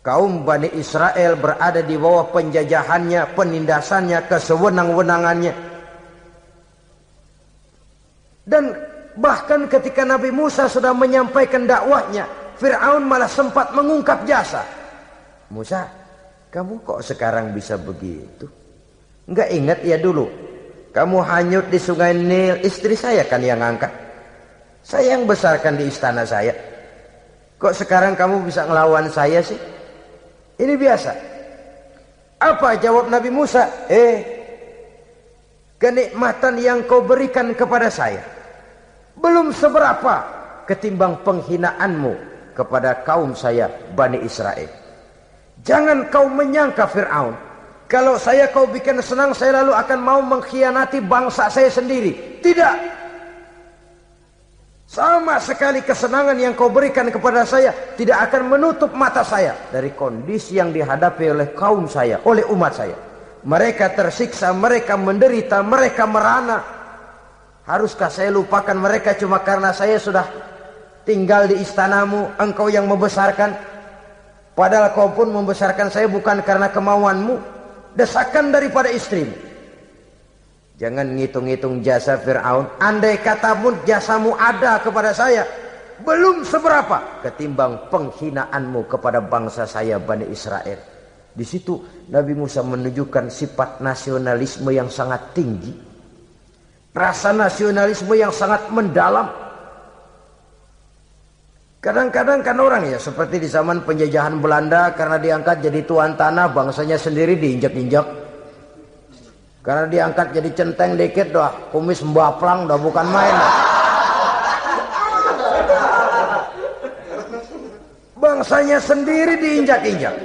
kaum Bani Israel berada di bawah penjajahannya, penindasannya, kesewenang-wenangannya. Dan bahkan ketika Nabi Musa sudah menyampaikan dakwahnya, Fir'aun malah sempat mengungkap jasa. Musa, kamu kok sekarang bisa begitu? Enggak ingat ya dulu kamu hanyut di sungai Nil, istri saya kan yang angkat, saya yang besarkan di istana saya. Kok sekarang kamu bisa ngelawan saya sih? Ini biasa. Apa jawab Nabi Musa? Kenikmatan yang kau berikan kepada saya belum seberapa ketimbang penghinaanmu kepada kaum saya Bani Israel. Jangan kau menyangka Fir'aun, kalau saya kau bikin senang, saya lalu akan mau mengkhianati bangsa saya sendiri. Tidak. Sama sekali kesenangan yang kau berikan kepada saya tidak akan menutup mata saya dari kondisi yang dihadapi oleh kaum saya, oleh umat saya. Mereka tersiksa, mereka menderita, mereka merana. Haruskah saya lupakan mereka cuma karena saya sudah tinggal di istanamu, engkau yang membesarkan? Padahal kau pun membesarkan saya bukan karena kemauanmu. Desakan daripada istrimu. Jangan ngitung-ngitung jasa Fir'aun. Andai kata pun jasamu ada kepada saya, belum seberapa ketimbang penghinaanmu kepada bangsa saya Bani Israel. Di situ Nabi Musa menunjukkan sifat nasionalisme yang sangat tinggi, rasa nasionalisme yang sangat mendalam. Kadang-kadang kan orang ya seperti di zaman penjajahan Belanda, karena diangkat jadi tuan tanah, bangsanya sendiri diinjak-injak. Karena diangkat jadi centeng dikit dah, kumis mbaplang dah, bukan main. Bangsanya sendiri diinjak-injak.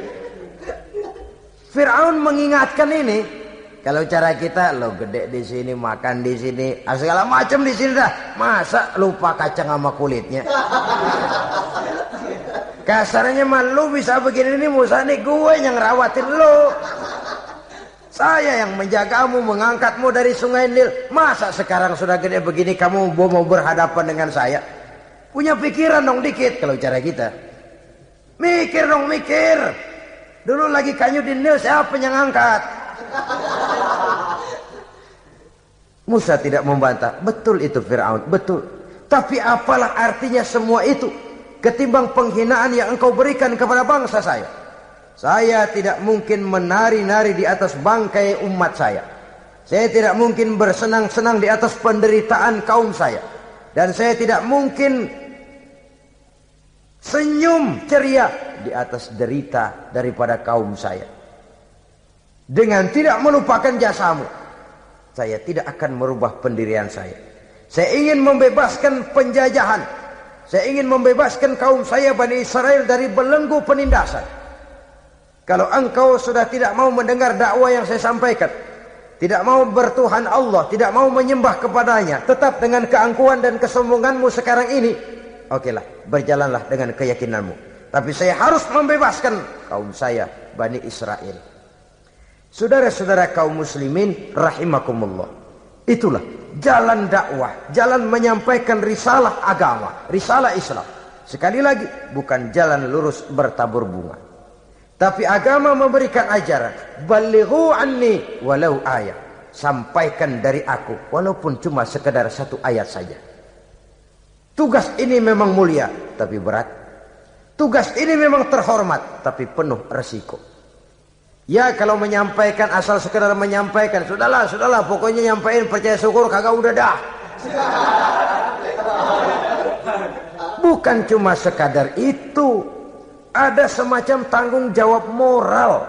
Fir'aun mengingatkan ini. Kalau cara kita, lo gede di sini, makan di sini, segala macam di sini dah. Masa lupa kacang sama kulitnya? Kasarnya mah lu bisa begini nih Musa, nih gue yang ngerawatin lo. Saya yang menjagamu, mengangkatmu dari sungai Nil. Masa sekarang sudah gede begini kamu mau berhadapan dengan saya? Punya pikiran dong dikit kalau cara kita. Mikir dong, mikir. Dulu lagi kayu di Nil, siapa yang angkat? Musa tidak membantah. Betul itu Fir'aun, betul. Tapi apalah artinya semua itu ketimbang penghinaan yang engkau berikan kepada bangsa saya. Saya tidak mungkin menari-nari di atas bangkai umat saya. Saya tidak mungkin bersenang-senang di atas penderitaan kaum saya. Dan saya tidak mungkin senyum ceria di atas derita daripada kaum saya. Dengan tidak melupakan jasamu, saya tidak akan merubah pendirian saya. Saya ingin membebaskan penjajahan. Saya ingin membebaskan kaum saya Bani Israel dari belenggu penindasan. Kalau engkau sudah tidak mau mendengar dakwah yang saya sampaikan, tidak mau bertuhan Allah, tidak mau menyembah kepadanya, tetap dengan keangkuhan dan kesombonganmu sekarang ini, okelah, berjalanlah dengan keyakinanmu. Tapi saya harus membebaskan kaum saya Bani Israel. Saudara-saudara kaum muslimin rahimakumullah. Itulah jalan dakwah, jalan menyampaikan risalah agama, risalah Islam. Sekali lagi, bukan jalan lurus bertabur bunga. Tapi agama memberikan ajaran, balighu anni walau ayat. Sampaikan dari aku walaupun cuma sekedar satu ayat saja. Tugas ini memang mulia tapi berat. Tugas ini memang terhormat tapi penuh resiko. Ya kalau menyampaikan asal sekedar menyampaikan, sudahlah, pokoknya nyampein, percaya syukur kagak, udah dah. Bukan cuma sekadar itu, ada semacam tanggung jawab moral.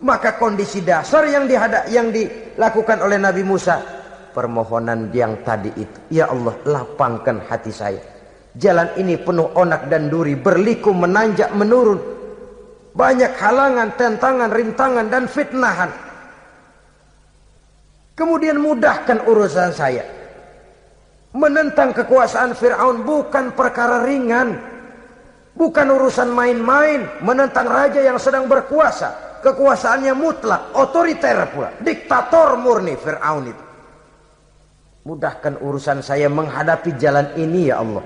Maka kondisi dasar yang dilakukan oleh Nabi Musa, permohonan yang tadi itu, ya Allah lapangkan hati saya. Jalan ini penuh onak dan duri, berliku, menanjak, menurun. Banyak halangan, tentangan, rintangan, dan fitnahan. Kemudian mudahkan urusan saya. Menentang kekuasaan Fir'aun bukan perkara ringan. Bukan urusan main-main. Menentang raja yang sedang berkuasa. Kekuasaannya mutlak, otoriter pula. Diktator murni Fir'aun itu. Mudahkan urusan saya menghadapi jalan ini ya Allah.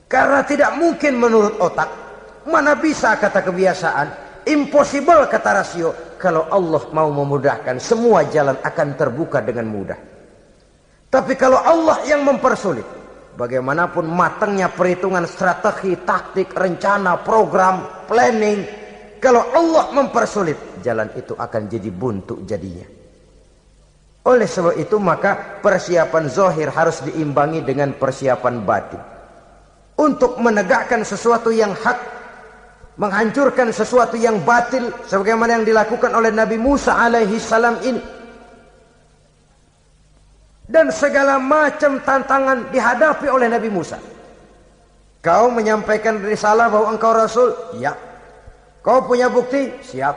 Karena tidak mungkin menurut otak. Mana bisa kata kebiasaan, impossible kata rasio. Kalau Allah mau memudahkan, semua jalan akan terbuka dengan mudah. Tapi kalau Allah yang mempersulit, bagaimanapun matangnya perhitungan strategi, taktik, rencana, program, planning, kalau Allah mempersulit, jalan itu akan jadi buntu jadinya. Oleh sebab itu maka persiapan zahir harus diimbangi dengan persiapan batin. Untuk menegakkan sesuatu yang hak, menghancurkan sesuatu yang batil, sebagaimana yang dilakukan oleh Nabi Musa alaihi salam ini. Dan segala macam tantangan dihadapi oleh Nabi Musa. Kau menyampaikan risalah bahwa engkau Rasul? Ya. Kau punya bukti? Siap.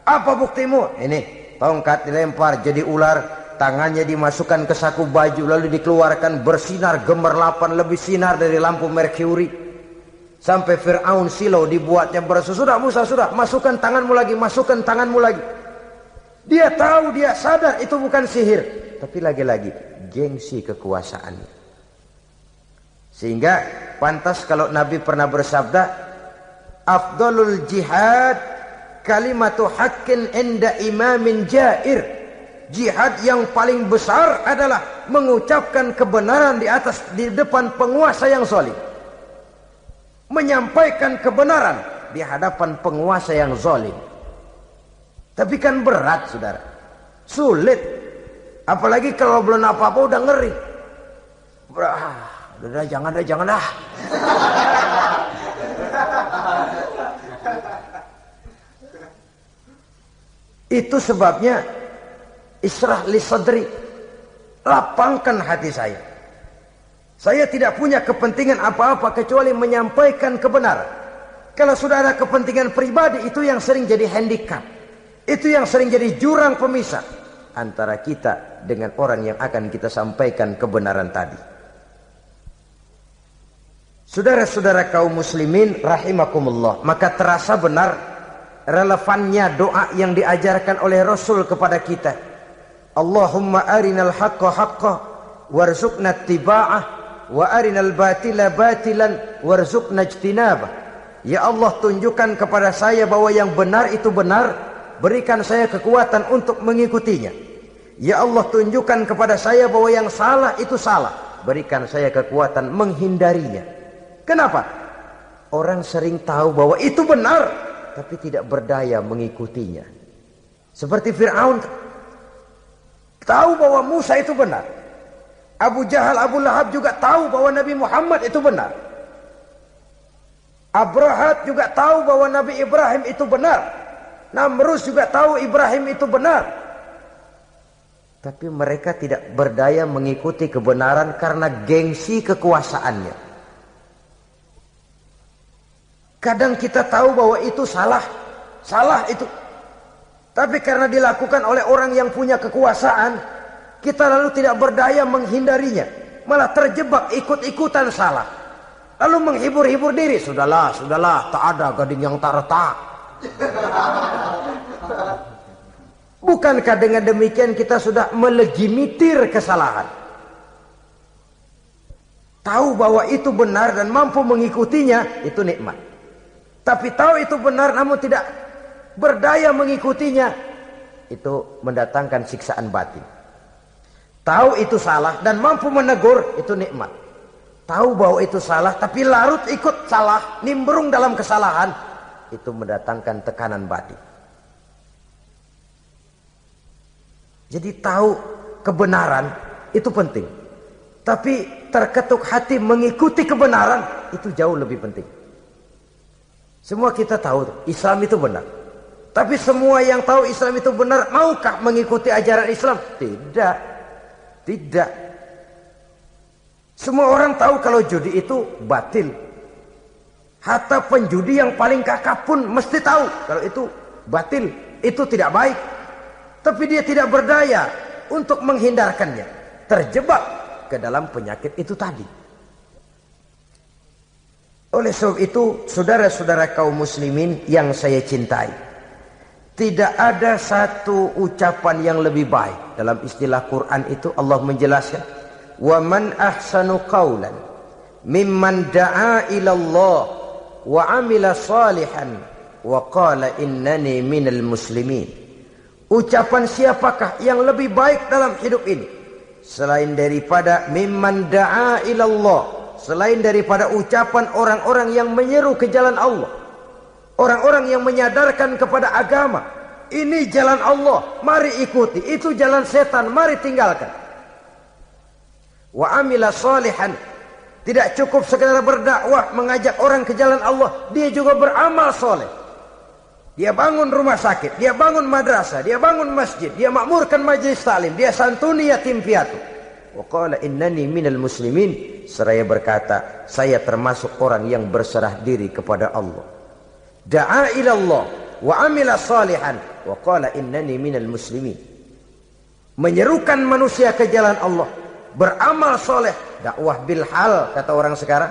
Apa buktimu? Ini, tongkat dilempar jadi ular, tangannya dimasukkan ke saku baju, lalu dikeluarkan bersinar gemerlapan, lebih sinar dari lampu merkuri. Sampai Fir'aun silau dibuatnya bersesudah, Musa sudah, masukkan tanganmu lagi, masukkan tanganmu lagi. Dia tahu, dia sadar itu bukan sihir. Tapi lagi-lagi, gengsi kekuasaannya. Sehingga pantas kalau Nabi pernah bersabda, Afdalul jihad kalimatu haqqin inda imamin jair. Jihad yang paling besar adalah mengucapkan kebenaran di depan penguasa yang zalim. menyampaikan kebenaran di hadapan penguasa yang zalim. Tapi kan berat, saudara, sulit, apalagi kalau belum apa-apa udah ngeri. Udah jangan dah. Itu sebabnya Ishrah li sadri, lapangkan hati saya. Saya tidak punya kepentingan apa-apa kecuali menyampaikan kebenaran. Kalau sudah ada kepentingan pribadi, itu yang sering jadi handicap. Itu yang sering jadi jurang pemisah antara kita dengan orang yang akan kita sampaikan kebenaran tadi. Saudara-saudara kaum muslimin rahimakumullah, maka terasa benar relevannya doa yang diajarkan oleh Rasul kepada kita. Allahumma arinal haqqa haqqa warzuqna ittiba'ah wa arinal batila batilan warzuqna ijtinabah. Ya Allah, tunjukkan kepada saya bahwa yang benar itu benar, berikan saya kekuatan untuk mengikutinya. Ya Allah, tunjukkan kepada saya bahwa yang salah itu salah, berikan saya kekuatan menghindarinya. Kenapa? Orang sering tahu bahwa itu benar, tapi tidak berdaya mengikutinya. Seperti Fir'aun tahu bahwa Musa itu benar. Abu Jahal, Abu Lahab juga tahu bahwa Nabi Muhammad itu benar. Abrahat juga tahu bahwa Nabi Ibrahim itu benar. Namrus juga tahu Ibrahim itu benar. Tapi mereka tidak berdaya mengikuti kebenaran karena gengsi kekuasaannya. Kadang kita tahu bahwa itu salah itu. Tapi karena dilakukan oleh orang yang punya kekuasaan, kita lalu tidak berdaya menghindarinya. Malah terjebak ikut-ikutan salah. Lalu menghibur-hibur diri. Sudahlah, tak ada gading yang tak retak. Bukankah dengan demikian kita sudah melegimitir kesalahan? Tahu bahwa itu benar dan mampu mengikutinya, itu nikmat. Tapi tahu itu benar namun tidak berdaya mengikutinya, itu mendatangkan siksaan batin. Tahu itu salah dan mampu menegur, itu nikmat. Tahu bahwa itu salah tapi larut ikut salah, nimbrung dalam kesalahan, itu mendatangkan tekanan batin. Jadi tahu kebenaran itu penting, tapi terketuk hati mengikuti kebenaran itu jauh lebih penting. Semua kita tahu Islam itu benar, tapi semua yang tahu Islam itu benar maukah mengikuti ajaran Islam? Tidak. Semua orang tahu kalau judi itu batil. Hatta penjudi yang paling kakap pun mesti tahu kalau itu batil, itu tidak baik. Tapi dia tidak berdaya untuk menghindarkannya. Terjebak ke dalam penyakit itu tadi. Oleh sebab itu, saudara-saudara kaum muslimin yang saya cintai, tidak ada satu ucapan yang lebih baik. Dalam istilah Quran itu Allah menjelaskan, "Wa man ahsanu qawlan mimman da'a ila Allah wa 'amila salihan wa qala innani minal muslimin." Ucapan siapakah yang lebih baik dalam hidup ini selain daripada mimman da'a ila Allah, selain daripada ucapan orang-orang yang menyeru ke jalan Allah, orang-orang yang menyadarkan kepada agama, ini jalan Allah, mari ikuti, itu jalan setan, mari tinggalkan. Wa amila salihan, tidak cukup sekedar berdakwah mengajak orang ke jalan Allah, dia juga beramal soleh. Dia bangun rumah sakit, dia bangun madrasah, dia bangun masjid, dia makmurkan majelis taklim, dia santuni yatim piatu. Wa qala innani minal muslimin, seraya berkata, saya termasuk orang yang berserah diri kepada Allah. Da'a ila Allah wa amila salihan wa qala innani minal muslimin. Menyerukan manusia ke jalan Allah, beramal soleh, dakwah bil hal kata orang sekarang.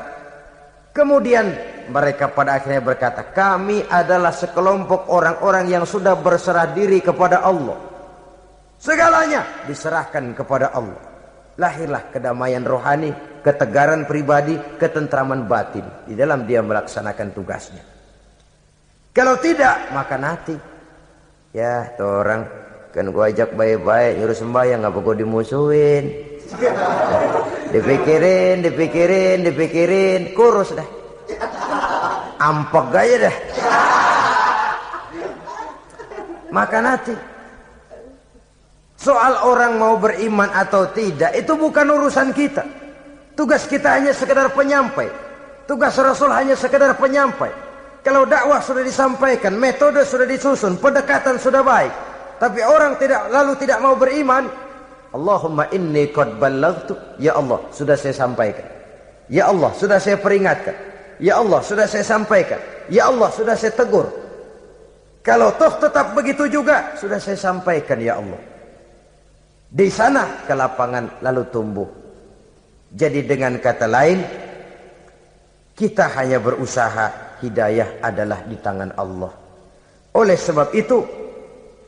Kemudian mereka pada akhirnya berkata, kami adalah sekelompok orang-orang yang sudah berserah diri kepada Allah. Segalanya diserahkan kepada Allah. Lahirlah kedamaian rohani, ketegaran pribadi, ketentraman batin di dalam dia melaksanakan tugasnya. Kalau tidak, maka nanti ya tuh orang kan gua ajak baik-baik nyuruh sembahyang, ngapa gua dimusuhin? dipikirin kurus dah. ampek gaya deh. Makan hati. Soal orang mau beriman atau tidak itu bukan urusan kita. Tugas kita hanya sekedar penyampai. Tugas Rasul hanya sekedar penyampai. Kalau dakwah sudah disampaikan, metode sudah disusun, pendekatan sudah baik, tapi orang tidak mau beriman, Allahumma inni qad ballaghtu, ya Allah sudah saya sampaikan, ya Allah sudah saya peringatkan, ya Allah sudah saya sampaikan, ya Allah sudah saya tegur. Kalau toh tetap begitu juga, sudah saya sampaikan ya Allah. Di sana kelapangan lalu tumbuh. Jadi dengan kata lain, kita hanya berusaha, hidayah adalah di tangan Allah. Oleh sebab itu,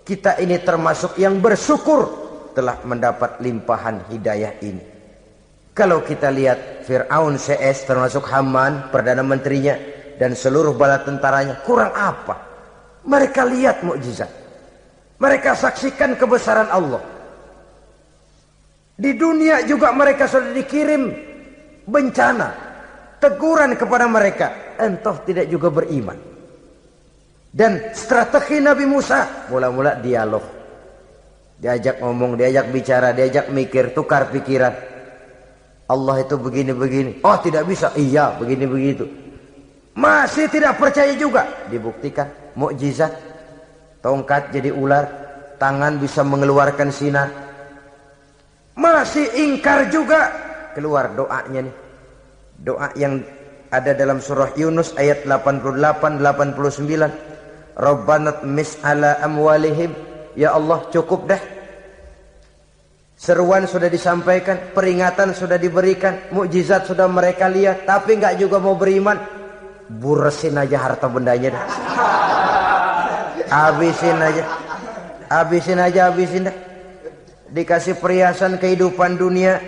kita ini termasuk yang bersyukur telah mendapat limpahan hidayah ini. Kalau kita lihat Fir'aun CS termasuk Haman, Perdana Menterinya, dan seluruh bala tentaranya, kurang apa? Mereka lihat mukjizat. Mereka saksikan kebesaran Allah. Di dunia juga mereka sudah dikirim bencana, teguran kepada mereka, entah tidak juga beriman. Dan strategi Nabi Musa mula-mula dialog, diajak ngomong, diajak bicara, diajak mikir, tukar pikiran. Allah itu begini-begini, oh tidak bisa, iya begini begitu. Masih tidak percaya juga, dibuktikan mukjizat, tongkat jadi ular, tangan bisa mengeluarkan sinar. Masih ingkar juga, keluar doanya nih. Doa yang ada dalam surah Yunus ayat 88-89. Rabbana tmis ala amwalihim. Ya Allah cukup dah. Seruan sudah disampaikan, peringatan sudah diberikan, mukjizat sudah mereka lihat, tapi nggak juga mau beriman. Buresin aja harta bendanya dah. Habisin aja. Dah. Dikasih perhiasan kehidupan dunia.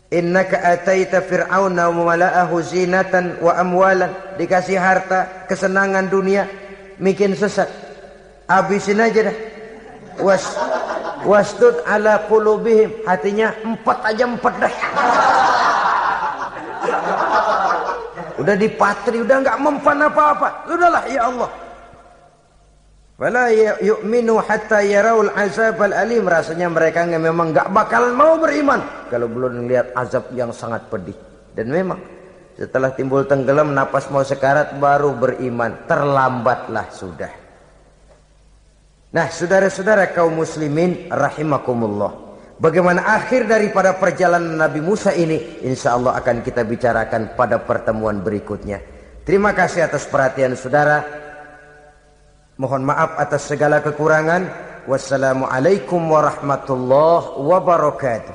Innaka ataita fir'auna wa mala'ahu zinatan wa amwalan. Dikasih harta, kesenangan dunia, bikin sesat. Habisin aja dah. Wasdud ala qulubihim. Hatinya 4 dah. Udah dipatri, udah enggak mempan apa-apa. Sudahlah ya Allah. Wala yu'minu hatta yaraul azabal alim. Rasanya mereka memang enggak bakal mau beriman kalau belum melihat azab yang sangat pedih. Dan memang setelah timbul tenggelam, napas mau sekarat, baru beriman. Terlambatlah sudah. Nah, saudara-saudara kaum muslimin rahimakumullah, bagaimana akhir daripada perjalanan Nabi Musa ini, insya Allah akan kita bicarakan pada pertemuan berikutnya. Terima kasih atas perhatian saudara. Mohon maaf atas segala kekurangan. Wassalamualaikum warahmatullahi wabarakatuh.